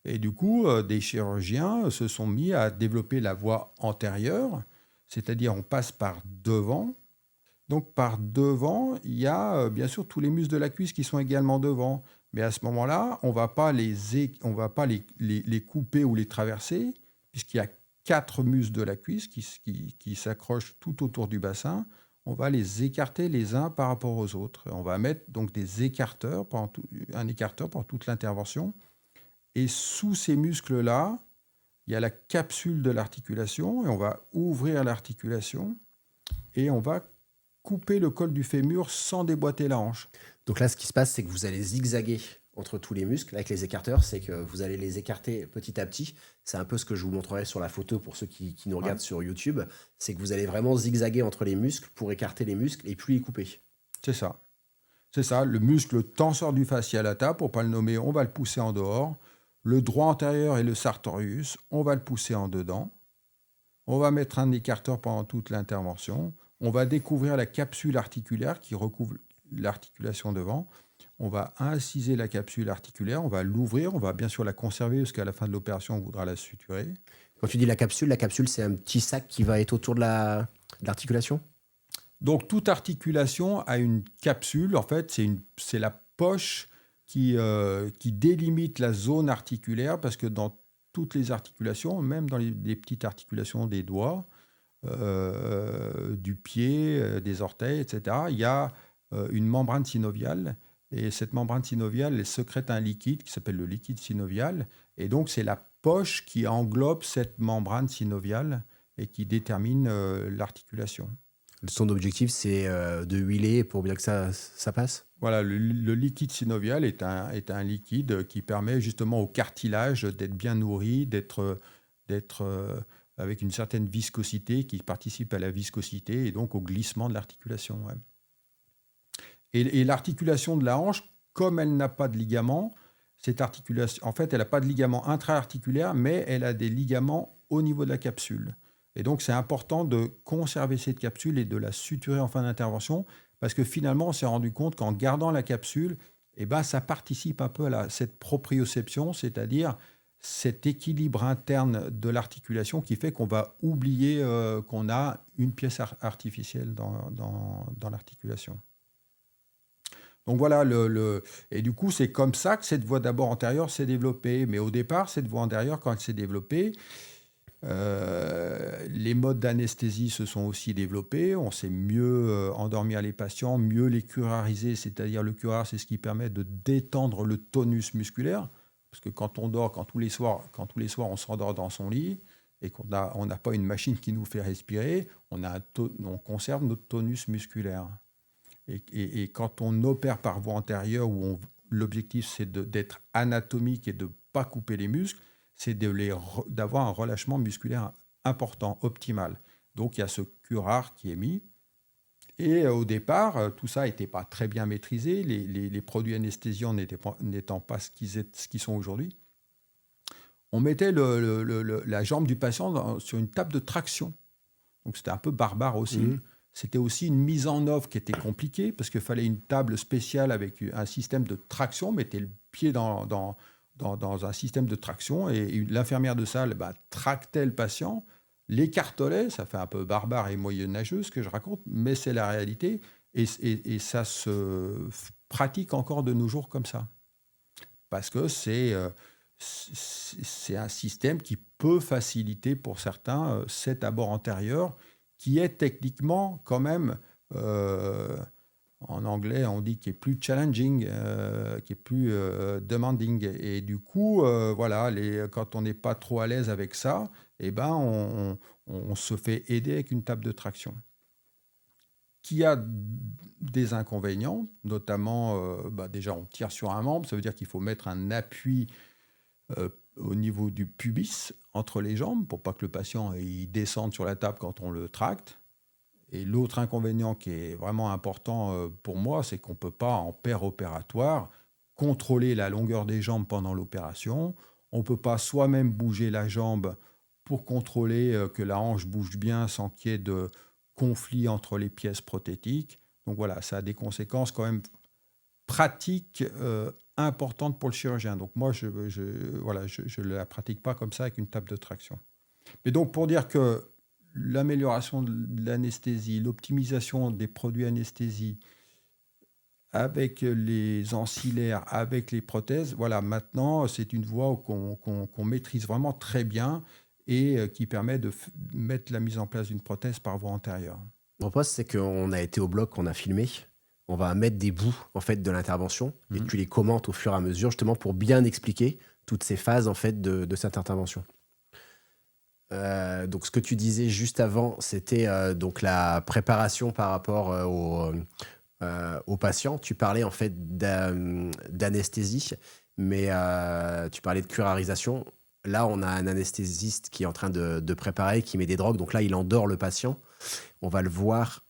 Et du coup, des chirurgiens se sont mis à développer la voie antérieure, c'est-à-dire on passe par devant. Donc par devant, il y a bien sûr tous les muscles de la cuisse qui sont également devant. Mais à ce moment-là, on ne va pas les couper ou les traverser, puisqu'il y a 4 muscles de la cuisse qui s'accrochent tout autour du bassin. On va les écarter les uns par rapport aux autres. On va mettre donc des écarteurs, un écarteur pendant toute l'intervention. Et sous ces muscles-là, il y a la capsule de l'articulation, et on va ouvrir l'articulation, et on va couper le col du fémur sans déboîter la hanche. Donc là, ce qui se passe, c'est que vous allez zigzaguer entre tous les muscles avec les écarteurs, c'est que vous allez les écarter petit à petit. C'est un peu ce que je vous montrerai sur la photo pour ceux qui nous regardent sur YouTube. C'est que vous allez vraiment zigzaguer entre les muscles pour écarter les muscles et puis les couper. C'est ça. C'est ça. Le muscle tenseur du fascia lata, pour ne pas le nommer, on va le pousser en dehors. Le droit antérieur et le sartorius, on va le pousser en dedans. On va mettre un écarteur pendant toute l'intervention. On va découvrir la capsule articulaire qui recouvre l'articulation devant. on va inciser la capsule articulaire, on va l'ouvrir, on va bien sûr la conserver parce qu'à la fin de l'opération, on voudra la suturer. Quand tu dis la capsule, c'est un petit sac qui va être autour de l'articulation? Donc, toute articulation a une capsule. En fait, c'est la poche qui délimite la zone articulaire parce que dans toutes les articulations, même dans les petites articulations des doigts, du pied, des orteils, etc., il y a une membrane synoviale. Et cette membrane synoviale, elle sécrète un liquide qui s'appelle le liquide synovial. Et donc, c'est la poche qui englobe cette membrane synoviale et qui détermine l'articulation. Son objectif, c'est de huiler pour bien que ça passe? Voilà, le liquide synovial est un liquide qui permet justement au cartilage d'être bien nourri, d'être avec une certaine viscosité, qui participe à la viscosité et donc au glissement de l'articulation. Ouais. Et l'articulation de la hanche, comme elle n'a pas de ligament, cette articulation, en fait, elle n'a pas de ligament intra-articulaire, mais elle a des ligaments au niveau de la capsule. Et donc, c'est important de conserver cette capsule et de la suturer en fin d'intervention, parce que finalement, on s'est rendu compte qu'en gardant la capsule, eh ben, ça participe un peu à cette proprioception, c'est-à-dire cet équilibre interne de l'articulation qui fait qu'on va oublier qu'on a une pièce artificielle dans l'articulation. Donc voilà, et du coup, c'est comme ça que cette voie d'abord antérieure s'est développée. Mais au départ, cette voie antérieure, quand elle s'est développée, les modes d'anesthésie se sont aussi développés. On sait mieux endormir les patients, mieux les curariser, c'est-à-dire le curar, c'est ce qui permet de détendre le tonus musculaire. Parce que quand on dort, quand tous les soirs on se rendort dans son lit et qu'on n'a pas une machine qui nous fait respirer, on conserve notre tonus musculaire. Et quand on opère par voie antérieure, où l'objectif c'est d'être anatomique et de ne pas couper les muscles, c'est d'avoir un relâchement musculaire important, optimal. Donc il y a ce curare qui est mis. Et au départ, tout ça n'était pas très bien maîtrisé, les produits anesthésiants n'étant pas ce qu'ils sont aujourd'hui. On mettait la jambe du patient sur une table de traction. Donc c'était un peu barbare aussi. Mmh. C'était aussi une mise en œuvre qui était compliquée parce qu'il fallait une table spéciale avec un système de traction. On mettait le pied dans un système de traction et l'infirmière de salle tractait le patient, l'écartelait. Ça fait un peu barbare et moyenâgeux ce que je raconte, mais c'est la réalité et ça se pratique encore de nos jours comme ça. Parce que c'est un système qui peut faciliter pour certains cet abord antérieur qui est techniquement quand même, en anglais on dit, qui est plus challenging, qui est plus demanding. Et du coup, voilà, quand on n'est pas trop à l'aise avec ça, eh ben on se fait aider avec une table de traction. Qui a des inconvénients, notamment, déjà on tire sur un membre, ça veut dire qu'il faut mettre un appui au niveau du pubis, entre les jambes, pour pas que le patient il descende sur la table quand on le tracte. Et l'autre inconvénient qui est vraiment important pour moi, c'est qu'on ne peut pas, en opératoire, contrôler la longueur des jambes pendant l'opération. On ne peut pas soi-même bouger la jambe pour contrôler que la hanche bouge bien sans qu'il y ait de conflit entre les pièces prothétiques. Donc voilà, ça a des conséquences quand même pratiques importante pour le chirurgien. Donc moi, je ne la pratique pas comme ça avec une table de traction. Mais donc pour dire que l'amélioration de l'anesthésie, l'optimisation des produits anesthésie avec les ancillaires, avec les prothèses, voilà, maintenant c'est une voie qu'on maîtrise vraiment très bien et qui permet de mettre la mise en place d'une prothèse par voie antérieure. Mon poste, c'est qu'on a été au bloc, on a filmé. On va mettre des bouts en fait de l'intervention et tu les commentes au fur et à mesure justement pour bien expliquer toutes ces phases en fait de cette intervention. Donc ce que tu disais juste avant, c'était donc la préparation par rapport aux patients. Tu parlais en fait d'anesthésie, mais tu parlais de curarisation. Là, on a un anesthésiste qui est en train de préparer, qui met des drogues. Donc là, il endort le patient. On va le voir.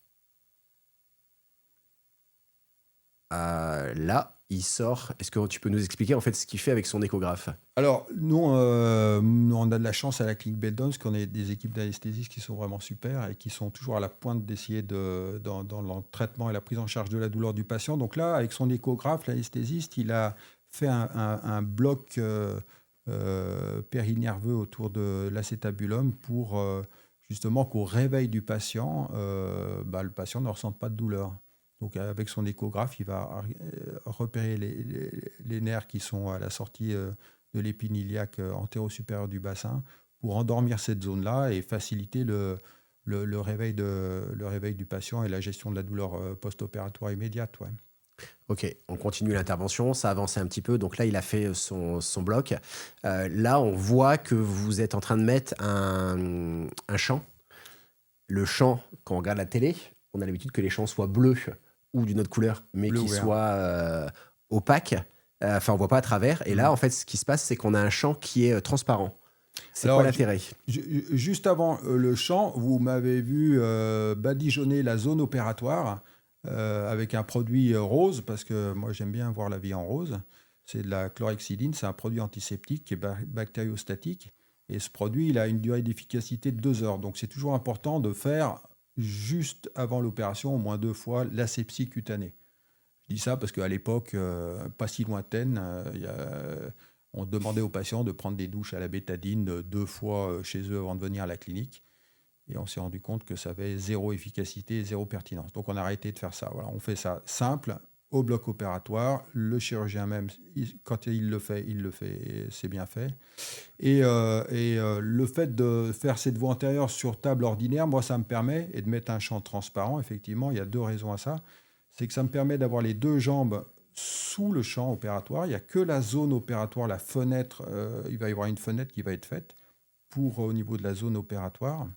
Là, il sort. Est-ce que tu peux nous expliquer en fait ce qu'il fait avec son échographe? Alors, nous, on a de la chance à la clinique Beldon, parce qu'on a des équipes d'anesthésistes qui sont vraiment super et qui sont toujours à la pointe d'essayer dans le traitement et la prise en charge de la douleur du patient. Donc là, avec son échographe, l'anesthésiste, il a fait un bloc périnerveux autour de l'acétabulum pour justement qu'au réveil du patient, le patient ne ressente pas de douleur. Donc avec son échographe, il va repérer les nerfs qui sont à la sortie de l'épine iliaque antéro-supérieure du bassin pour endormir cette zone-là et faciliter le réveil du patient et la gestion de la douleur post-opératoire immédiate. Ouais. Ok, on continue l'intervention, ça avance un petit peu. Donc là, il a fait son bloc. Là, on voit que vous êtes en train de mettre un champ. Le champ, quand on regarde la télé, on a l'habitude que les champs soient bleus ou d'une autre couleur, mais Bleu qui ou vert. soient opaques. Enfin, on voit pas à travers. Et là, en fait, ce qui se passe, c'est qu'on a un champ qui est transparent. C'est Alors, quoi l'intérêt? Juste avant le champ, vous m'avez vu badigeonner la zone opératoire avec un produit rose, parce que moi j'aime bien voir la vie en rose. C'est de la chlorhexidine, c'est un produit antiseptique qui est bactériostatique. Et ce produit, il a une durée d'efficacité de 2 heures. Donc c'est toujours important de faire juste avant l'opération, au moins 2 fois, l'asepsie cutanée. Je dis ça parce qu'à l'époque, pas si lointaine, on demandait aux patients de prendre des douches à la bétadine 2 fois chez eux avant de venir à la clinique. Et on s'est rendu compte que ça avait 0 efficacité et 0 pertinence. Donc on a arrêté de faire ça. Voilà, on fait ça simple, au bloc opératoire. Le chirurgien même, quand il le fait, c'est bien fait. Et le fait de faire cette voie antérieure sur table ordinaire, moi, ça me permet, et de mettre un champ transparent, effectivement, il y a 2 raisons à ça. C'est que ça me permet d'avoir les 2 jambes sous le champ opératoire. Il n'y a que la zone opératoire, la fenêtre, il va y avoir une fenêtre qui va être faite au niveau de la zone opératoire.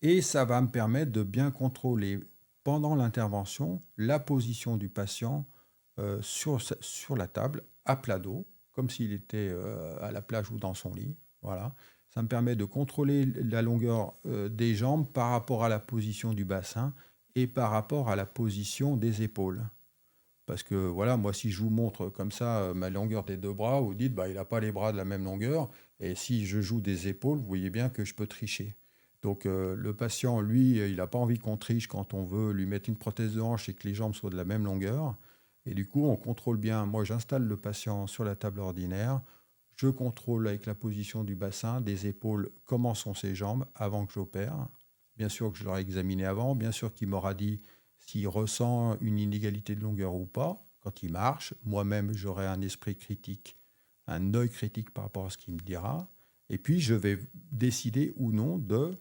Et ça va me permettre de bien contrôler pendant l'intervention la position du patient sur la table, à plat dos, comme s'il était à la plage ou dans son lit. Voilà. Ça me permet de contrôler la longueur des jambes par rapport à la position du bassin et par rapport à la position des épaules. Parce que voilà, moi, si je vous montre comme ça ma longueur des 2 bras, vous dites, il n'a pas les bras de la même longueur. Et si je joue des épaules, vous voyez bien que je peux tricher. Donc le patient, lui, il n'a pas envie qu'on triche quand on veut lui mettre une prothèse de hanche et que les jambes soient de la même longueur. Et du coup, on contrôle bien. Moi, j'installe le patient sur la table ordinaire. Je contrôle avec la position du bassin, des épaules, comment sont ses jambes avant que j'opère. Bien sûr que je l'aurai examiné avant. Bien sûr qu'il m'aura dit s'il ressent une inégalité de longueur ou pas. Quand il marche, moi-même, j'aurai un esprit critique, un œil critique par rapport à ce qu'il me dira. Et puis, je vais décider ou non de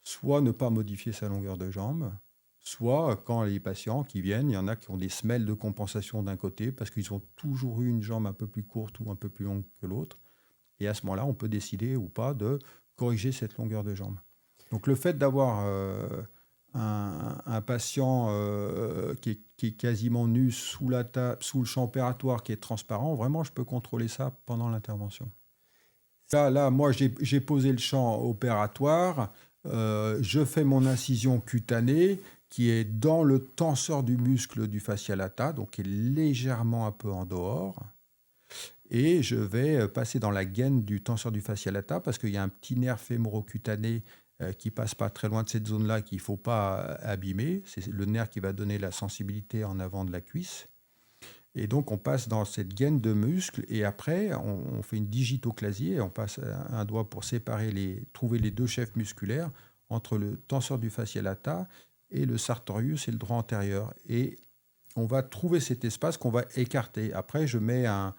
soit ne pas modifier sa longueur de jambe, soit quand les patients qui viennent, il y en a qui ont des semelles de compensation d'un côté parce qu'ils ont toujours eu une jambe un peu plus courte ou un peu plus longue que l'autre. Et à ce moment-là, on peut décider ou pas de corriger cette longueur de jambe. Donc le fait d'avoir un patient qui est quasiment nu sous le champ opératoire, qui est transparent, vraiment, je peux contrôler ça pendant l'intervention. Là, moi, j'ai posé le champ opératoire. Je fais mon incision cutanée qui est dans le tenseur du muscle du fascia lata, donc qui est légèrement un peu en dehors. Et je vais passer dans la gaine du tenseur du fascia lata parce qu'il y a un petit nerf fémoro-cutané qui passe pas très loin de cette zone-là qu'il ne faut pas abîmer. C'est le nerf qui va donner la sensibilité en avant de la cuisse. Et donc, on passe dans cette gaine de muscle et après, on fait une digitoclasie et on passe un doigt pour trouver les 2 chefs musculaires entre le tenseur du fascia lata et le sartorius et le droit antérieur. Et on va trouver cet espace qu'on va écarter. Après, je mets un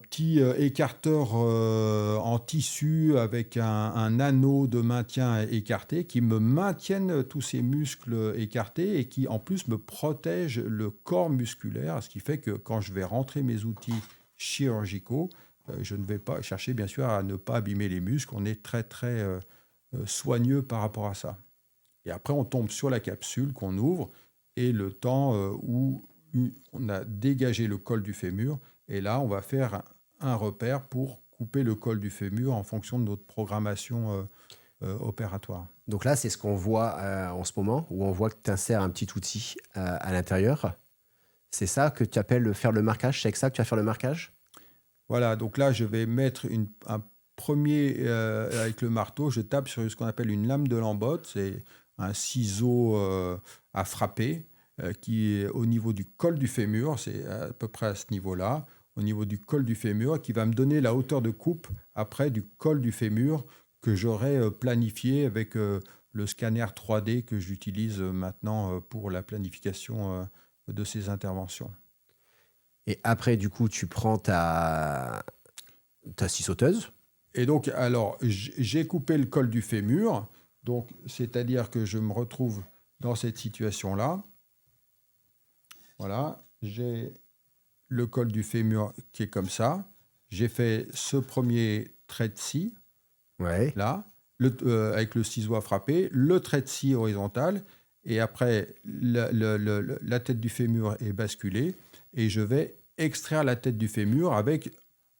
petit écarteur en tissu avec un anneau de maintien écarté qui me maintiennent tous ces muscles écartés et qui en plus me protège le corps musculaire, ce qui fait que quand je vais rentrer mes outils chirurgicaux, je ne vais pas chercher bien sûr à ne pas abîmer les muscles. On est très très soigneux par rapport à ça. Et après on tombe sur la capsule qu'on ouvre et le temps où on a dégagé le col du fémur. Et là, on va faire un repère pour couper le col du fémur en fonction de notre programmation opératoire. Donc là, c'est ce qu'on voit en ce moment, où on voit que tu insères un petit outil à l'intérieur. C'est ça que tu appelles faire le marquage? C'est avec ça que tu vas faire le marquage? Voilà, donc là, je vais mettre un premier, avec le marteau, je tape sur ce qu'on appelle une lame de lambotte. C'est un ciseau à frapper qui est au niveau du col du fémur, c'est à peu près à ce niveau-là, au niveau du col du fémur, qui va me donner la hauteur de coupe après du col du fémur que j'aurai planifié avec le scanner 3D que j'utilise maintenant pour la planification de ces interventions. Et après, du coup, tu prends ta scie sauteuse. Et donc, alors, j'ai coupé le col du fémur, donc c'est-à-dire que je me retrouve dans cette situation-là. Voilà, j'ai le col du fémur qui est comme ça. J'ai fait ce premier trait de scie, Ouais. là, avec le ciseau à frapper, le trait de scie horizontal, et après, la tête du fémur est basculée, et je vais extraire la tête du fémur avec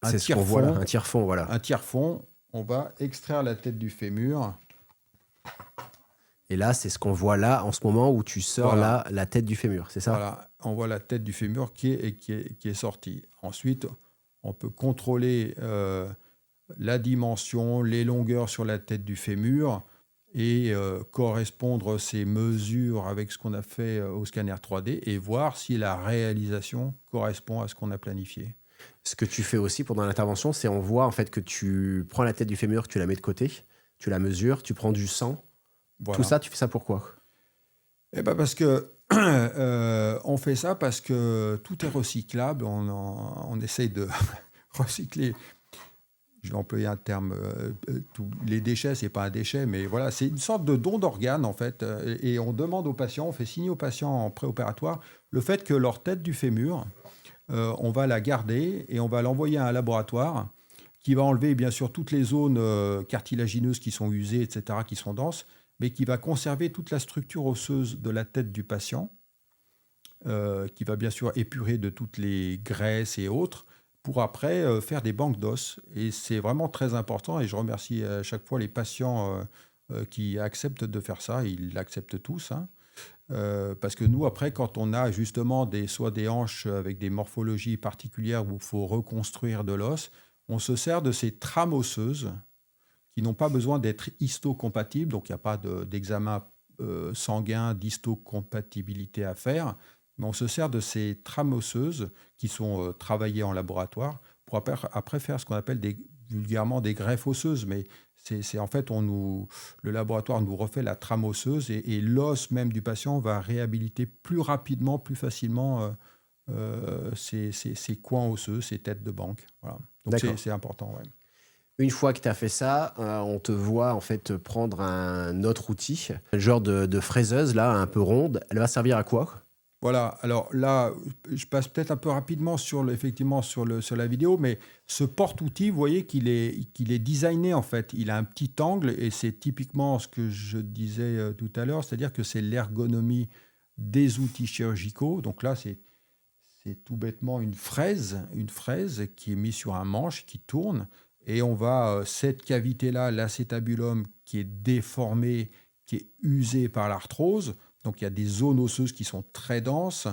un C'est ce qu'on voit là, un tire-fond, voilà. Un tire-fond, on va extraire la tête du fémur. Et là, c'est ce qu'on voit là, en ce moment où tu sors Voilà. là, la tête du fémur, c'est ça? Voilà, on voit la tête du fémur qui est sortie. Ensuite, on peut contrôler la dimension, les longueurs sur la tête du fémur et correspondre ces mesures avec ce qu'on a fait au scanner 3D et voir si la réalisation correspond à ce qu'on a planifié. Ce que tu fais aussi pendant l'intervention, c'est on voit en fait que tu prends la tête du fémur, tu la mets de côté, tu la mesures, tu prends du sang. Voilà. Tout ça, tu fais ça pourquoi? Eh ben parce que on fait ça parce que tout est recyclable. On essaye de recycler. Je vais employer un terme. Les déchets, c'est pas un déchet, mais voilà, c'est une sorte de don d'organes en fait. Et on demande aux patients, on fait signer aux patients en préopératoire le fait que leur tête du fémur, on va la garder et on va l'envoyer à un laboratoire qui va enlever bien sûr toutes les zones cartilagineuses qui sont usées, etc., qui sont denses, mais qui va conserver toute la structure osseuse de la tête du patient, qui va bien sûr épurer de toutes les graisses et autres, pour après faire des banques d'os. Et c'est vraiment très important, et je remercie à chaque fois les patients qui acceptent de faire ça, ils l'acceptent tous, hein. Parce que nous, après, quand on a justement soit des hanches avec des morphologies particulières où il faut reconstruire de l'os, on se sert de ces trames osseuses qui n'ont pas besoin d'être histocompatibles, donc il n'y a pas d'examen sanguin d'histocompatibilité à faire, mais on se sert de ces trames osseuses qui sont travaillées en laboratoire pour après faire ce qu'on appelle vulgairement des greffes osseuses, mais c'est en fait, le laboratoire nous refait la trame osseuse et l'os même du patient va réhabiliter plus rapidement, plus facilement ces coins osseux, ces têtes de banque. Voilà. Donc c'est important, ouais. Une fois que tu as fait ça, on te voit en fait prendre un autre outil, un genre de fraiseuse là, un peu ronde. Elle va servir à quoi? Voilà, alors là, je passe peut-être un peu rapidement effectivement sur la vidéo, mais ce porte-outil, vous voyez qu'il est designé en fait. Il a un petit angle et c'est typiquement ce que je disais tout à l'heure, c'est-à-dire que c'est l'ergonomie des outils chirurgicaux. Donc là, c'est tout bêtement une fraise qui est mise sur un manche, qui tourne, et on va, cette cavité-là, l'acétabulum qui est déformé, qui est usé par l'arthrose. Donc il y a des zones osseuses qui sont très denses.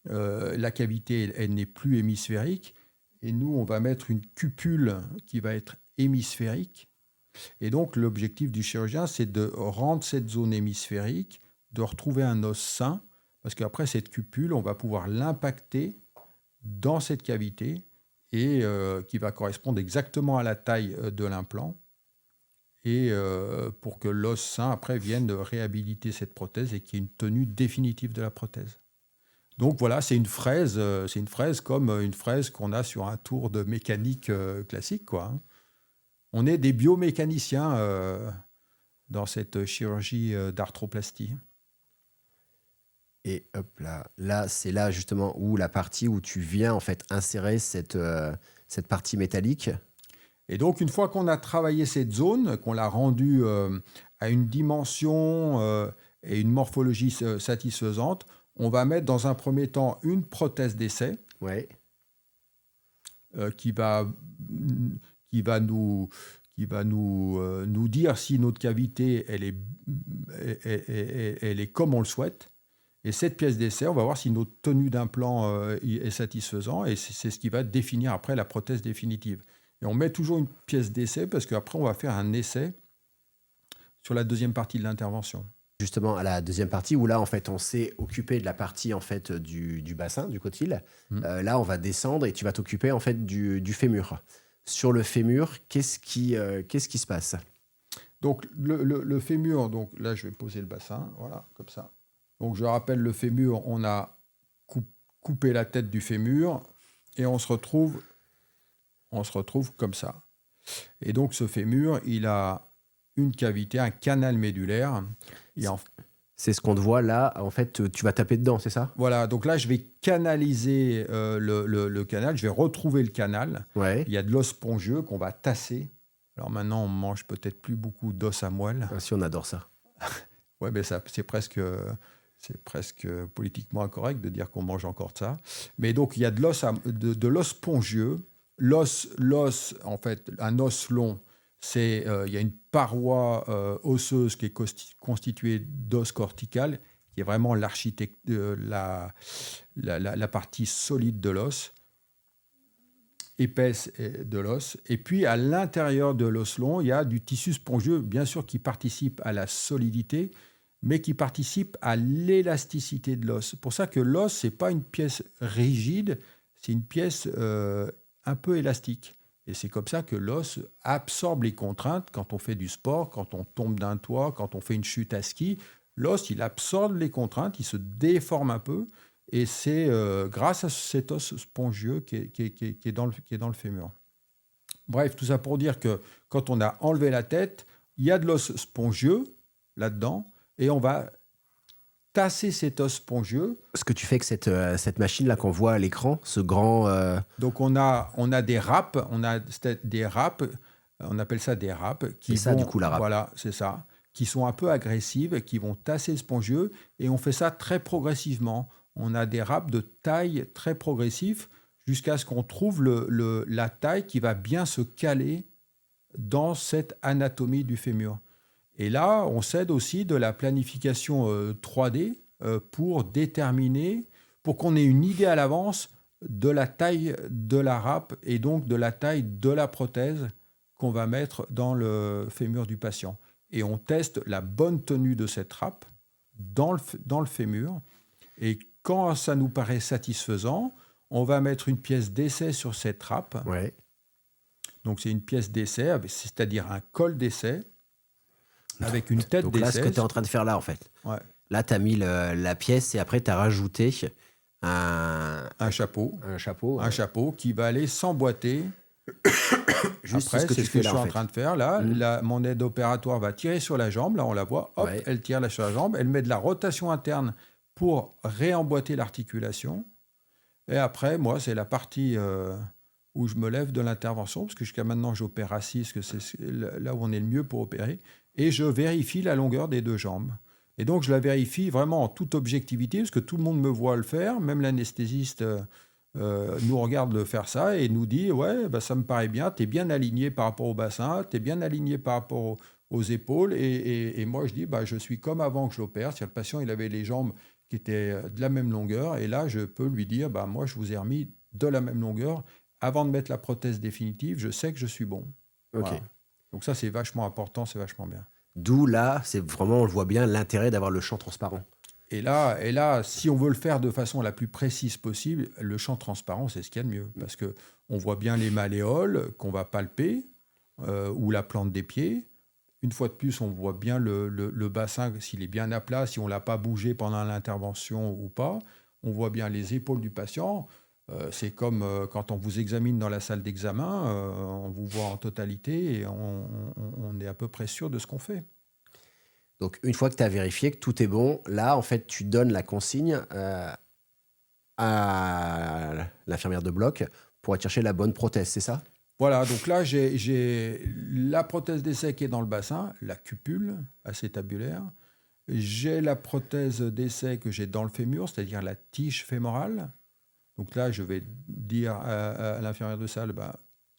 La cavité, elle n'est plus hémisphérique. Et nous, on va mettre une cupule qui va être hémisphérique. Et donc l'objectif du chirurgien, c'est de rendre cette zone hémisphérique, de retrouver un os sain, parce qu'après cette cupule, on va pouvoir l'impacter dans cette cavité et qui va correspondre exactement à la taille de l'implant. Et pour que l'os sain, après, vienne réhabiliter cette prothèse et qu'il y ait une tenue définitive de la prothèse. Donc voilà, c'est une fraise comme une fraise qu'on a sur un tour de mécanique classique, quoi, hein. On est des biomécaniciens dans cette chirurgie d'arthroplastie. Et hop là, c'est là justement où la partie où tu viens en fait insérer cette partie métallique. Et donc, une fois qu'on a travaillé cette zone, qu'on l'a rendue à une dimension et une morphologie satisfaisante, on va mettre dans un premier temps une prothèse d'essai, Ouais. qui va nous dire si notre cavité elle est comme on le souhaite. Et cette pièce d'essai, on va voir si notre tenue d'implant est satisfaisante et c'est ce qui va définir après la prothèse définitive. Et on met toujours une pièce d'essai parce qu'après, on va faire un essai sur la deuxième partie de l'intervention. Justement, à la deuxième partie, où là, en fait, on s'est occupé de la partie en fait, du bassin, du cotyle. Là, on va descendre et tu vas t'occuper en fait, du fémur. Sur le fémur, qu'est-ce qui se passe? Donc, le fémur, donc là, je vais poser le bassin, voilà, comme ça. Donc, je rappelle, le fémur, on a coupé la tête du fémur et on se retrouve comme ça. Et donc, ce fémur, il a une cavité, un canal médulaire. C'est ce qu'on te voit là. En fait, tu vas taper dedans, c'est ça? Voilà, donc là, je vais canaliser le canal, je vais retrouver le canal. Ouais. Il y a de l'os spongieux qu'on va tasser. Alors maintenant, on mange peut-être plus beaucoup d'os à moelle. Ah, si, on adore ça. Ouais, mais ça, c'est presque politiquement incorrect de dire qu'on mange encore de ça. Mais donc, il y a de l'os spongieux. L'os, en fait, un os long, il y a une paroi osseuse qui est constituée d'os cortical, qui est vraiment la partie solide de l'os, épaisse de l'os. Et puis, à l'intérieur de l'os long, il y a du tissu spongieux, bien sûr, qui participe à la solidité, mais qui participe à l'élasticité de l'os. C'est pour ça que l'os, ce n'est pas une pièce rigide, c'est une pièce un peu élastique. Et c'est comme ça que l'os absorbe les contraintes quand on fait du sport, quand on tombe d'un toit, quand on fait une chute à ski. L'os, il absorbe les contraintes, il se déforme un peu. Et c'est grâce à cet os spongieux qui est dans le fémur. Bref, tout ça pour dire que quand on a enlevé la tête, il y a de l'os spongieux là-dedans, et on va tasser cet os spongieux. Ce que tu fais avec cette machine-là qu'on voit à l'écran, ce grand... Donc on a des râpes, on appelle ça des râpes. C'est ça, du coup, la râpe. Voilà, c'est ça. Qui sont un peu agressives, qui vont tasser le spongieux, et on fait ça très progressivement. On a des râpes de taille très progressive jusqu'à ce qu'on trouve la taille qui va bien se caler dans cette anatomie du fémur. Et là, on s'aide aussi de la planification 3D pour déterminer, pour qu'on ait une idée à l'avance de la taille de la râpe et donc de la taille de la prothèse qu'on va mettre dans le fémur du patient. Et on teste la bonne tenue de cette râpe dans le fémur. Et quand ça nous paraît satisfaisant, on va mettre une pièce d'essai sur cette râpe. Ouais. Donc c'est une pièce d'essai, c'est-à-dire un col d'essai, avec une tête Donc d'essai. là, ce que tu es en train de faire là, en fait. Ouais. Là, tu as mis la pièce et après, tu as rajouté un chapeau. Un chapeau. Un chapeau qui va aller s'emboîter. Juste après, ce que c'est tu ce que fais je là, suis en en fait. train de faire. Là, mon aide opératoire va tirer sur la jambe. Là, on la voit. Hop, Ouais. elle tire là sur la jambe. Elle met de la rotation interne pour réemboîter l'articulation. Et après, moi, c'est la partie où je me lève de l'intervention, parce que jusqu'à maintenant, j'opère assis, parce que c'est là où on est le mieux pour opérer. Et je vérifie la longueur des deux jambes. Et donc, je la vérifie vraiment en toute objectivité, parce que tout le monde me voit le faire, même l'anesthésiste nous regarde le faire ça et nous dit « Ouais, bah, ça me paraît bien, tu es bien aligné par rapport au bassin, tu es bien aligné par rapport aux épaules. » Et moi, je dis bah, « Je suis comme avant que je l'opère. » Si le patient il avait les jambes qui étaient de la même longueur, et là, je peux lui dire bah, « Moi, je vous ai remis de la même longueur. Avant de mettre la prothèse définitive, je sais que je suis bon. » Ok. Voilà. Donc ça, c'est vachement important, c'est vachement bien. D'où là, c'est vraiment, on le voit bien, l'intérêt d'avoir le champ transparent. Et là, si on veut le faire de façon la plus précise possible, le champ transparent, c'est ce qu'il y a de mieux. Parce qu'on voit bien les malléoles qu'on va palper, ou la plante des pieds. Une fois de plus, on voit bien le bassin, s'il est bien à plat, si on ne l'a pas bougé pendant l'intervention ou pas. On voit bien les épaules du patient. C'est comme quand on vous examine dans la salle d'examen, on vous voit en totalité et on est à peu près sûr de ce qu'on fait. Donc, une fois que tu as vérifié que tout est bon, là, en fait, tu donnes la consigne à l'infirmière de bloc pour aller chercher la bonne prothèse, c'est ça? Voilà, donc là, j'ai la prothèse d'essai qui est dans le bassin, la cupule acétabulaire. J'ai la prothèse d'essai que j'ai dans le fémur, c'est-à-dire la tige fémorale. Donc là, je vais dire à l'infirmière de salle,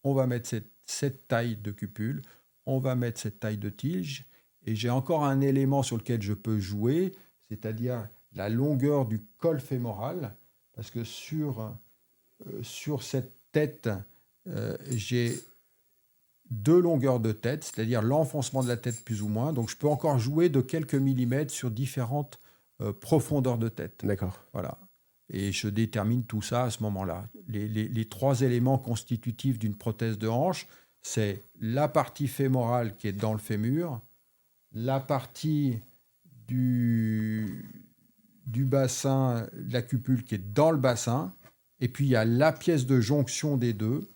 on va mettre cette taille de cupule, on va mettre cette taille de tige. Et j'ai encore un élément sur lequel je peux jouer, c'est-à-dire la longueur du col fémoral, parce que sur cette tête, j'ai 2 longueurs de tête, c'est-à-dire l'enfoncement de la tête plus ou moins. Donc, je peux encore jouer de quelques millimètres sur différentes profondeurs de tête. D'accord. Voilà. Et je détermine tout ça à ce moment-là. Les 3 éléments constitutifs d'une prothèse de hanche, c'est la partie fémorale qui est dans le fémur, la partie du bassin, de la cupule qui est dans le bassin, et puis il y a la pièce de jonction des deux,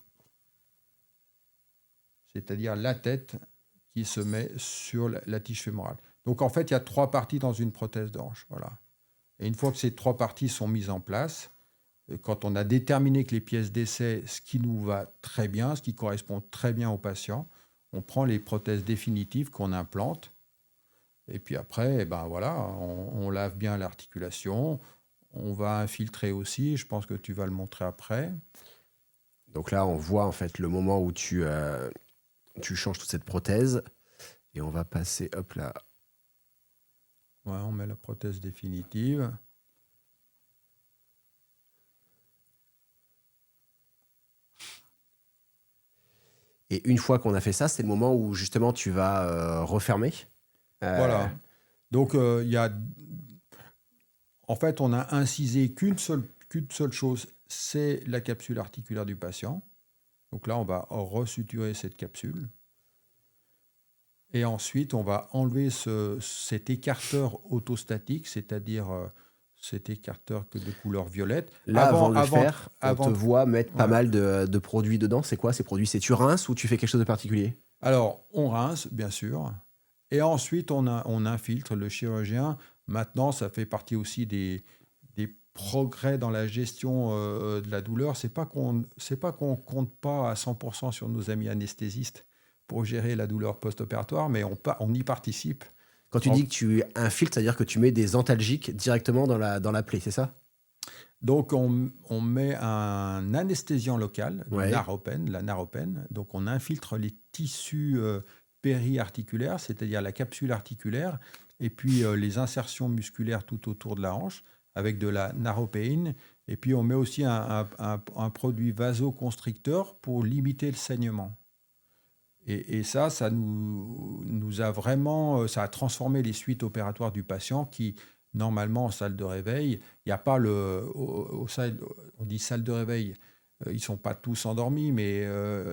c'est-à-dire la tête qui se met sur la tige fémorale. Donc en fait, il y a 3 parties dans une prothèse de hanche. Voilà. Et une fois que ces 3 parties sont mises en place, quand on a déterminé que les pièces d'essai, ce qui nous va très bien, ce qui correspond très bien au patient, on prend les prothèses définitives qu'on implante. Et puis après, eh ben voilà, on lave bien l'articulation, on va infiltrer aussi, je pense que tu vas le montrer après. Donc là, on voit en fait le moment où tu changes toute cette prothèse. Et on va passer, hop là. Ouais, on met la prothèse définitive. Et une fois qu'on a fait ça, c'est le moment où justement tu vas refermer. Voilà. Donc, en fait, on a incisé qu'une seule chose, c'est la capsule articulaire du patient. Donc là, on va resuturer cette capsule. Et ensuite, on va enlever cet écarteur autostatique, c'est-à-dire cet écarteur de couleur violette. Là, avant de le faire, on te voit mettre pas mal de produits dedans. C'est quoi ces produits? C'est tu rinces ou tu fais quelque chose de particulier? Alors, on rince, bien sûr. Et ensuite, on infiltre. Le chirurgien, maintenant, ça fait partie aussi des progrès dans la gestion de la douleur. C'est pas qu'on compte pas à 100% sur nos amis anesthésistes pour gérer la douleur post-opératoire, mais on y participe. Quand tu dis que tu infiltres, c'est-à-dire que tu mets des antalgiques directement dans la plaie, c'est ça? Donc, on met un anesthésiant local, Ouais. la naropène. Donc, on infiltre les tissus périarticulaires, c'est-à-dire la capsule articulaire, et puis les insertions musculaires tout autour de la hanche, avec de la naropéine. Et puis, on met aussi un produit vasoconstricteur pour limiter le saignement. Et ça nous a vraiment... Ça a transformé les suites opératoires du patient qui, normalement, en salle de réveil, il n'y a pas on dit salle de réveil, ils ne sont pas tous endormis, mais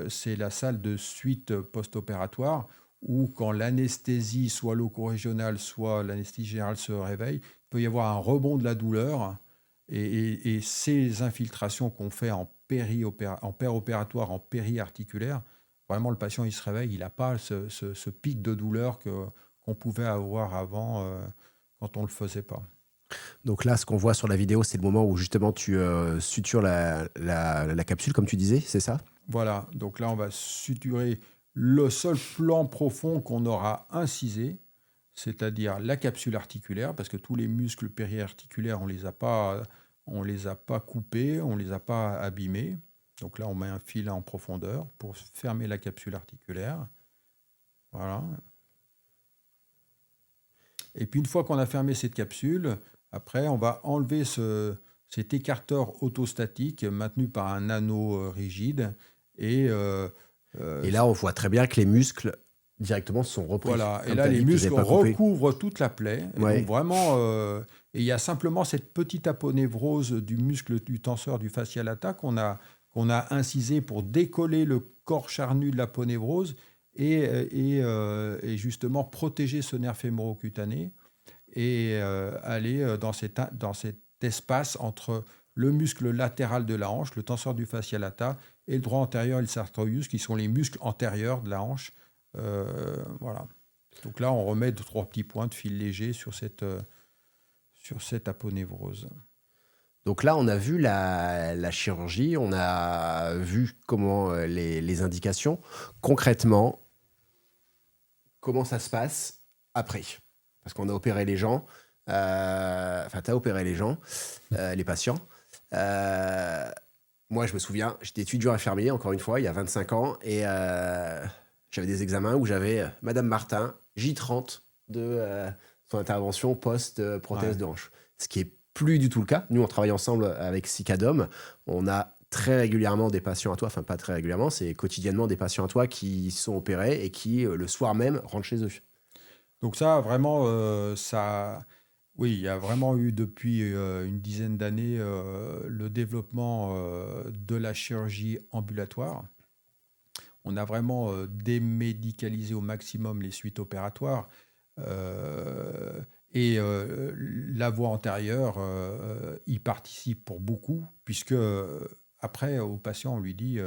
c'est la salle de suite post-opératoire où, quand l'anesthésie, soit locale-régionale, soit l'anesthésie générale se réveille, il peut y avoir un rebond de la douleur. Et ces infiltrations qu'on fait en péri-opératoire, en péri-articulaire, vraiment, le patient, il se réveille, il n'a pas ce pic de douleur qu'on pouvait avoir avant quand on ne le faisait pas. Donc là, ce qu'on voit sur la vidéo, c'est le moment où justement tu sutures la capsule, comme tu disais, c'est ça? Voilà, donc là, on va suturer le seul plan profond qu'on aura incisé, c'est-à-dire la capsule articulaire, parce que tous les muscles périarticulaires, on les a pas coupés, on les a pas abîmés. Donc là, on met un fil en profondeur pour fermer la capsule articulaire. Voilà. Et puis, une fois qu'on a fermé cette capsule, après, on va enlever cet écarteur autostatique maintenu par un anneau rigide. Et là, on voit très bien que les muscles directement sont repris. Voilà. Et là, les muscles recouvrent toute la plaie. Ouais. Et donc, vraiment, et il y a simplement cette petite aponévrose du muscle du tenseur du fascia lata qu'on a incisé pour décoller le corps charnu de l'aponévrose et justement protéger ce nerf fémoro-cutané et aller dans cet espace entre le muscle latéral de la hanche, le tenseur du fascia lata, et le droit antérieur et le sartorius, qui sont les muscles antérieurs de la hanche. Voilà. Donc là, on remet 2-3 petits points de fil léger sur cette aponévrose. Donc là, on a vu la chirurgie, on a vu comment les indications. Concrètement, comment ça se passe après? Parce qu'on a opéré les gens, tu as opéré les gens, les patients. Moi, je me souviens, j'étais étudiant infirmier, encore une fois, il y a 25 ans, et j'avais des examens où j'avais Madame Martin, J30 de son intervention post-prothèse Ouais. de hanche. Ce qui est plus du tout le cas. Nous, on travaille ensemble avec Cicadom. On a très régulièrement des patients à toi, enfin pas très régulièrement, c'est quotidiennement des patients à toi qui sont opérés et qui, le soir même, rentrent chez eux. Donc ça, vraiment, oui, il y a vraiment eu depuis une dizaine d'années le développement de la chirurgie ambulatoire. On a vraiment démédicalisé au maximum les suites opératoires. Euh, la voie antérieure y participe pour beaucoup, puisque après, au patient, on lui dit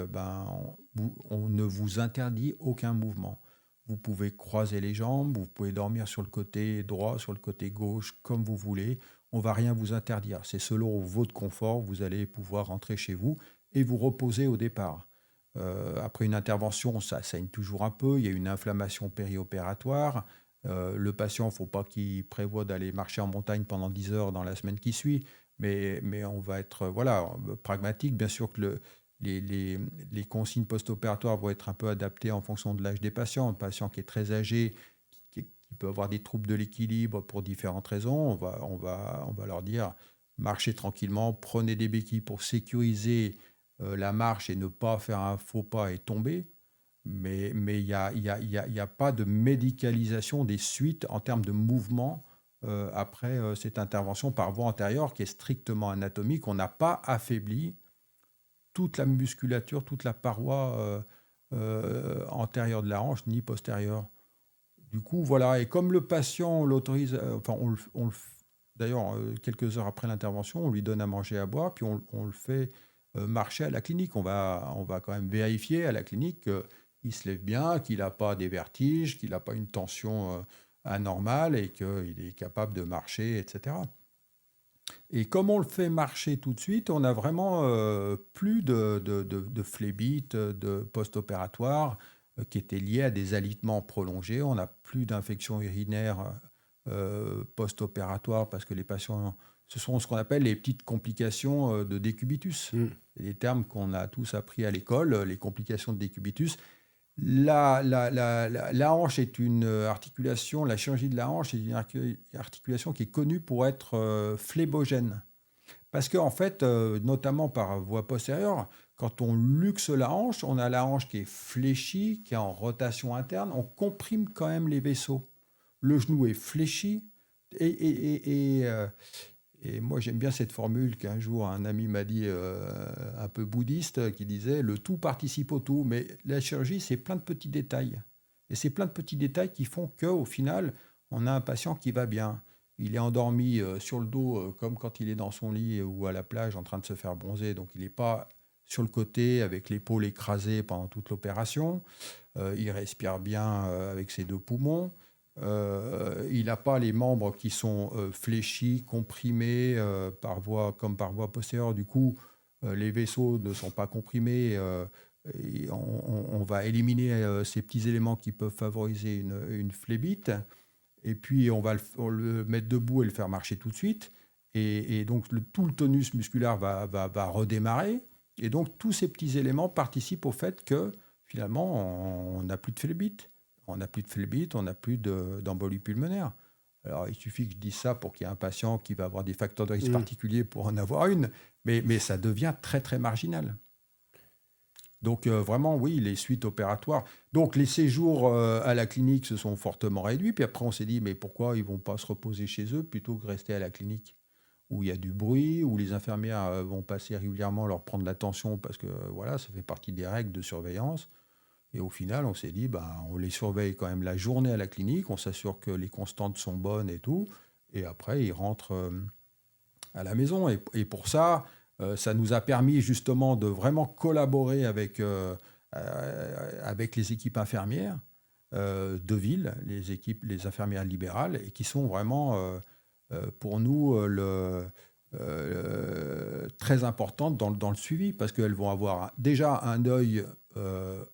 on ne vous interdit aucun mouvement. Vous pouvez croiser les jambes, vous pouvez dormir sur le côté droit, sur le côté gauche, comme vous voulez. On ne va rien vous interdire. C'est selon votre confort, vous allez pouvoir rentrer chez vous et vous reposer au départ. Après une intervention, ça saigne toujours un peu, il y a une inflammation périopératoire. Le patient, il ne faut pas qu'il prévoie d'aller marcher en montagne pendant 10 heures dans la semaine qui suit, mais on va être pragmatique. Bien sûr que les consignes post-opératoires vont être un peu adaptées en fonction de l'âge des patients. Un patient qui est très âgé, qui peut avoir des troubles de l'équilibre pour différentes raisons, on va leur dire marchez tranquillement, prenez des béquilles pour sécuriser la marche et ne pas faire un faux pas et tomber. Mais il y a pas de médicalisation des suites en termes de mouvement après cette intervention par voie antérieure qui est strictement anatomique. On n'a pas affaibli toute la musculature, toute la paroi antérieure de la hanche, ni postérieure. Du coup, voilà. Et comme le patient, on l'autorise, d'ailleurs, quelques heures après l'intervention, on lui donne à manger, à boire, puis on le fait marcher à la clinique. On va quand même vérifier à la clinique qu'il se lève bien, qu'il n'a pas des vertiges, qu'il n'a pas une tension anormale et qu'il est capable de marcher, etc. Et comme on le fait marcher tout de suite, on n'a vraiment plus de phlébite, de post-opératoire qui étaient liés à des alitements prolongés. On n'a plus d'infections urinaires post-opératoires parce que les patients, ce sont ce qu'on appelle les petites complications de décubitus. C'est des termes qu'on a tous appris à l'école, les complications de décubitus. La hanche est une articulation, la chirurgie de la hanche est une articulation qui est connue pour être phlébogène. Parce qu'en fait, notamment par voie postérieure, quand on luxe la hanche, on a la hanche qui est fléchie, qui est en rotation interne, on comprime quand même les vaisseaux. Le genou est fléchi et moi j'aime bien cette formule qu'un jour un ami m'a dit un peu bouddhiste qui disait le tout participe au tout, mais la chirurgie c'est plein de petits détails. Et c'est plein de petits détails qui font qu'au final on a un patient qui va bien. Il est endormi sur le dos comme quand il est dans son lit ou à la plage en train de se faire bronzer, donc il n'est pas sur le côté avec l'épaule écrasée pendant toute l'opération. Il respire bien avec ses deux poumons. Il n'a pas les membres qui sont fléchis, comprimés comme par voie postérieure. Du coup, les vaisseaux ne sont pas comprimés. Et on va éliminer ces petits éléments qui peuvent favoriser une phlébite. Et puis, on va le mettre debout et le faire marcher tout de suite. Et donc, tout le tonus musculaire va redémarrer. Et donc, tous ces petits éléments participent au fait que, finalement, on n'a plus de phlébite. On n'a plus de phlébite, on n'a plus d'embolie pulmonaire. Alors, il suffit que je dise ça pour qu'il y ait un patient qui va avoir des facteurs de risque particuliers pour en avoir une. Mais ça devient très, très marginal. Donc vraiment, oui, les suites opératoires. Donc les séjours à la clinique se sont fortement réduits. Puis après, on s'est dit, mais pourquoi ils ne vont pas se reposer chez eux plutôt que rester à la clinique où il y a du bruit, où les infirmières vont passer régulièrement leur prendre la tension parce que voilà, ça fait partie des règles de surveillance. Et au final, on s'est dit, on les surveille quand même la journée à la clinique, on s'assure que les constantes sont bonnes et tout. Et après, ils rentrent à la maison. Et pour ça... ça nous a permis justement de vraiment collaborer avec les équipes infirmières de ville, les infirmières libérales, et qui sont vraiment pour nous très importantes dans le suivi, parce qu'elles vont avoir déjà un œil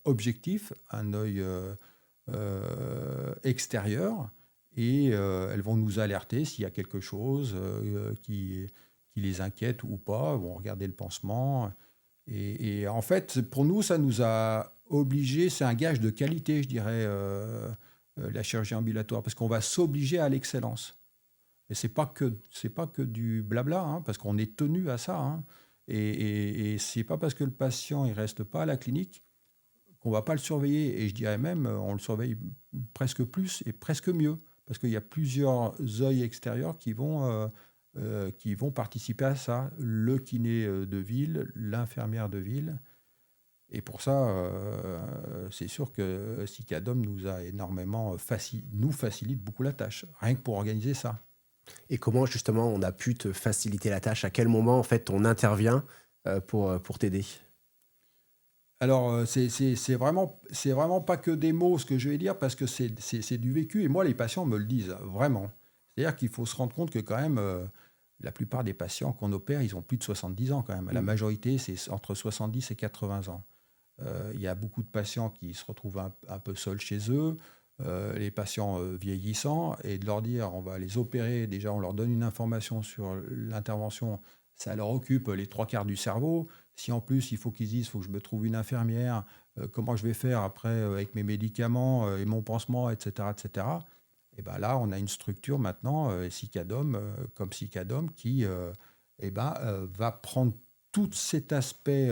objectif, un œil extérieur, et elles vont nous alerter s'il y a quelque chose qui les inquiète ou pas, vont regarder le pansement. Et en fait, pour nous, ça nous a obligés, c'est un gage de qualité, je dirais, la chirurgie ambulatoire, parce qu'on va s'obliger à l'excellence. Et c'est pas que du blabla, hein, parce qu'on est tenu à ça. Hein. Et c'est pas parce que le patient il reste pas à la clinique qu'on va pas le surveiller. Et je dirais même, on le surveille presque plus et presque mieux, parce qu'il y a plusieurs œils extérieurs qui vont participer à ça. Le kiné de ville, l'infirmière de ville. Et pour ça, c'est sûr que Cicadom nous a énormément nous facilite beaucoup la tâche, rien que pour organiser ça. Et comment justement on a pu te faciliter la tâche? À quel moment en fait on intervient pour t'aider? Alors, c'est vraiment pas que des mots ce que je vais dire, parce que c'est du vécu. Et moi, les patients me le disent, vraiment. C'est-à-dire qu'il faut se rendre compte que quand même, la plupart des patients qu'on opère, ils ont plus de 70 ans quand même. La majorité, c'est entre 70 et 80 ans. Il y a beaucoup de patients qui se retrouvent un peu seuls chez eux, les patients vieillissants, et de leur dire on va les opérer, déjà on leur donne une information sur l'intervention, ça leur occupe les 3/4 du cerveau. Si en plus il faut qu'ils disent il faut que je me trouve une infirmière, comment je vais faire après avec mes médicaments et mon pansement, etc., etc. Et ben là on a une structure maintenant, Cicadom, comme Cicadom, qui va prendre tout cet aspect.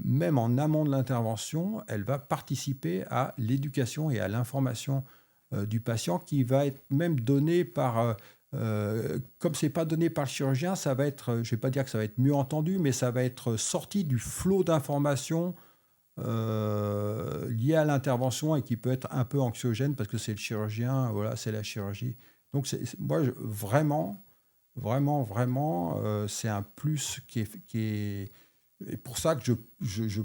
Même en amont de l'intervention, elle va participer à l'éducation et à l'information du patient, qui va être même donnée par... comme ce n'est pas donné par le chirurgien, ça va être, je ne vais pas dire que ça va être mieux entendu, mais ça va être sorti du flot d'informations liées à l'intervention, et qui peut être un peu anxiogène parce que c'est le chirurgien, voilà, c'est la chirurgie. Donc moi, vraiment, c'est un plus qui est et pour ça que je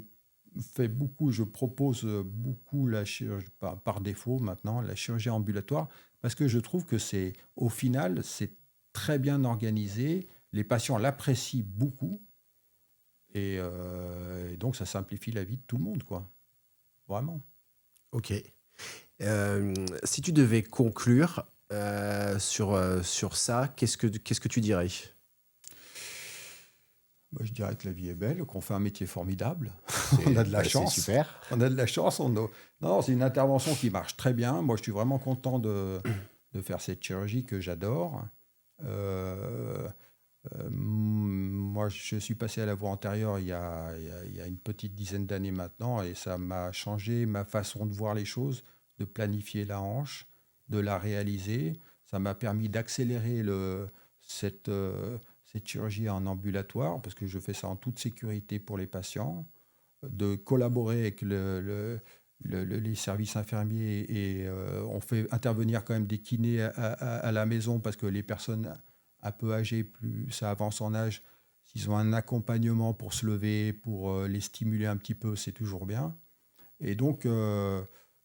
fais beaucoup, je propose beaucoup la chirurgie, par défaut maintenant, la chirurgie ambulatoire, parce que je trouve que au final, c'est très bien organisé, les patients l'apprécient beaucoup, et donc ça simplifie la vie de tout le monde, quoi. Vraiment. Ok. Si tu devais conclure sur ça, qu'est-ce que tu dirais? Je dirais que la vie est belle, qu'on fait un métier formidable. On a de la chance. C'est super. On a de la chance. Non, c'est une intervention qui marche très bien. Moi, je suis vraiment content de faire cette chirurgie que j'adore. Moi, je suis passé à la voie antérieure il y a une petite dizaine d'années maintenant, et ça m'a changé ma façon de voir les choses, de planifier la hanche, de la réaliser. Ça m'a permis d'accélérer cette chirurgie en ambulatoire, parce que je fais ça en toute sécurité pour les patients, de collaborer avec les services infirmiers, et on fait intervenir quand même des kinés à la maison, parce que les personnes un peu âgées, plus ça avance en âge, s'ils ont un accompagnement pour se lever, pour les stimuler un petit peu, c'est toujours bien. Et donc,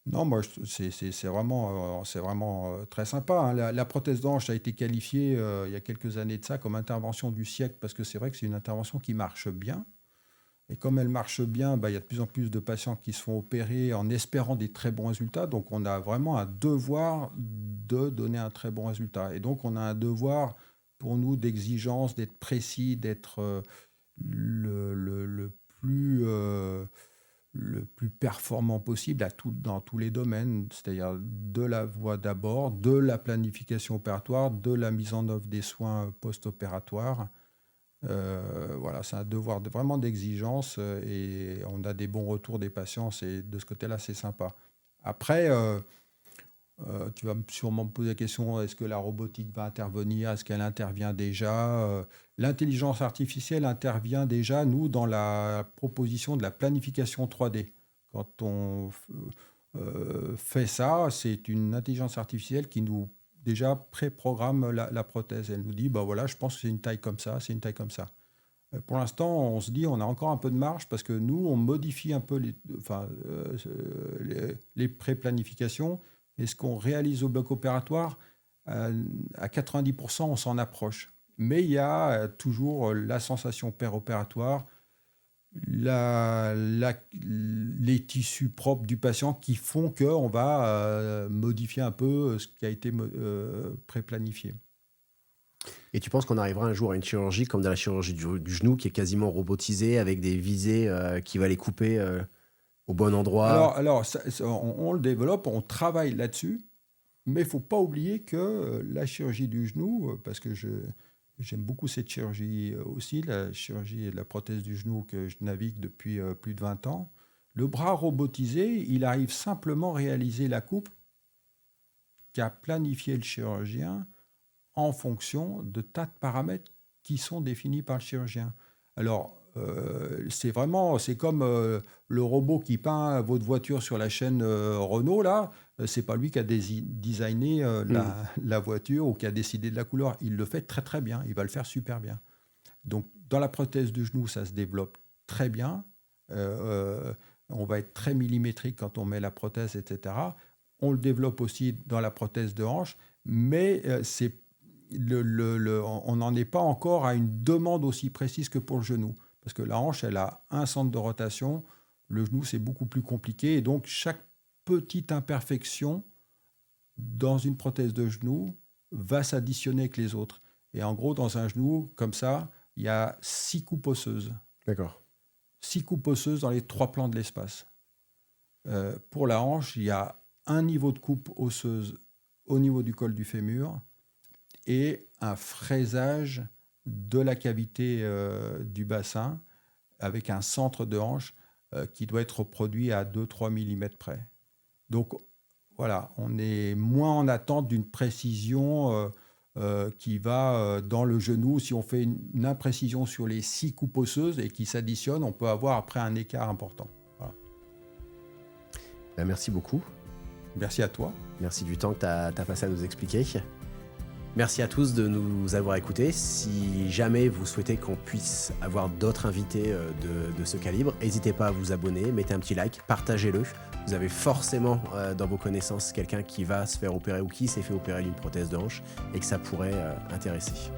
non, moi, c'est vraiment très sympa. Hein. La prothèse d'hanche a été qualifiée il y a quelques années de ça comme intervention du siècle, parce que c'est vrai que c'est une intervention qui marche bien. Et comme elle marche bien, il y a de plus en plus de patients qui se font opérer en espérant des très bons résultats. Donc, on a vraiment un devoir de donner un très bon résultat. Et donc, on a un devoir pour nous d'exigence, d'être précis, d'être le plus performant possible dans tous les domaines, c'est-à-dire de la voie d'abord, de la planification opératoire, de la mise en œuvre des soins post-opératoires. Voilà, c'est un devoir vraiment d'exigence, et on a des bons retours des patients, de ce côté-là, c'est sympa. Après, tu vas sûrement me poser la question, est-ce que la robotique va intervenir? Est-ce qu'elle intervient déjà? L'intelligence artificielle intervient déjà, nous, dans la proposition de la planification 3D. Quand on fait ça, c'est une intelligence artificielle qui nous déjà préprogramme la prothèse. Elle nous dit, voilà, je pense que c'est une taille comme ça, c'est une taille comme ça. Pour l'instant, on se dit, on a encore un peu de marge, parce que nous, on modifie un peu les pré-planifications. Et ce qu'on réalise au bloc opératoire, à 90%, on s'en approche. Mais il y a toujours la sensation péropératoire, les tissus propres du patient, qui font qu'on va modifier un peu ce qui a été pré-planifié. Et tu penses qu'on arrivera un jour à une chirurgie comme dans la chirurgie du genou, qui est quasiment robotisée, avec des visées qui va les couper au bon endroit? Alors on le développe, on travaille là-dessus. Mais il ne faut pas oublier que la chirurgie du genou, parce que j'aime beaucoup cette chirurgie aussi, la chirurgie et la prothèse du genou que je navigue depuis plus de 20 ans, le bras robotisé, il arrive simplement à réaliser la coupe qu'a planifié le chirurgien en fonction de tas de paramètres qui sont définis par le chirurgien. Alors, c'est comme le robot qui peint votre voiture sur la chaîne Renault, là, c'est pas lui qui a designé la voiture ou qui a décidé de la couleur. Il le fait très très bien, il va le faire super bien. Donc, dans la prothèse du genou, ça se développe très bien. On va être très millimétrique quand on met la prothèse, etc. On le développe aussi dans la prothèse de hanche, mais on n'en est pas encore à une demande aussi précise que pour le genou. Parce que la hanche, elle a un centre de rotation. Le genou, c'est beaucoup plus compliqué. Et donc, chaque petite imperfection dans une prothèse de genou va s'additionner avec les autres. Et en gros, dans un genou, comme ça, il y a 6 coupes osseuses. D'accord. 6 coupes osseuses dans les 3 plans de l'espace. Pour la hanche, il y a un niveau de coupe osseuse au niveau du col du fémur et un fraisage de la cavité du bassin avec un centre de hanche qui doit être reproduit à 2-3 mm près. Donc voilà, on est moins en attente d'une précision qui va dans le genou. Si on fait une imprécision sur les 6 coupes osseuses et qui s'additionnent, on peut avoir après un écart important. Voilà. Ben, merci beaucoup. Merci à toi. Merci du temps que tu as passé à nous expliquer. Merci à tous de nous avoir écoutés. Si jamais vous souhaitez qu'on puisse avoir d'autres invités de ce calibre, n'hésitez pas à vous abonner, mettez un petit like, partagez-le. Vous avez forcément dans vos connaissances quelqu'un qui va se faire opérer ou qui s'est fait opérer d'une prothèse de hanche et que ça pourrait intéresser.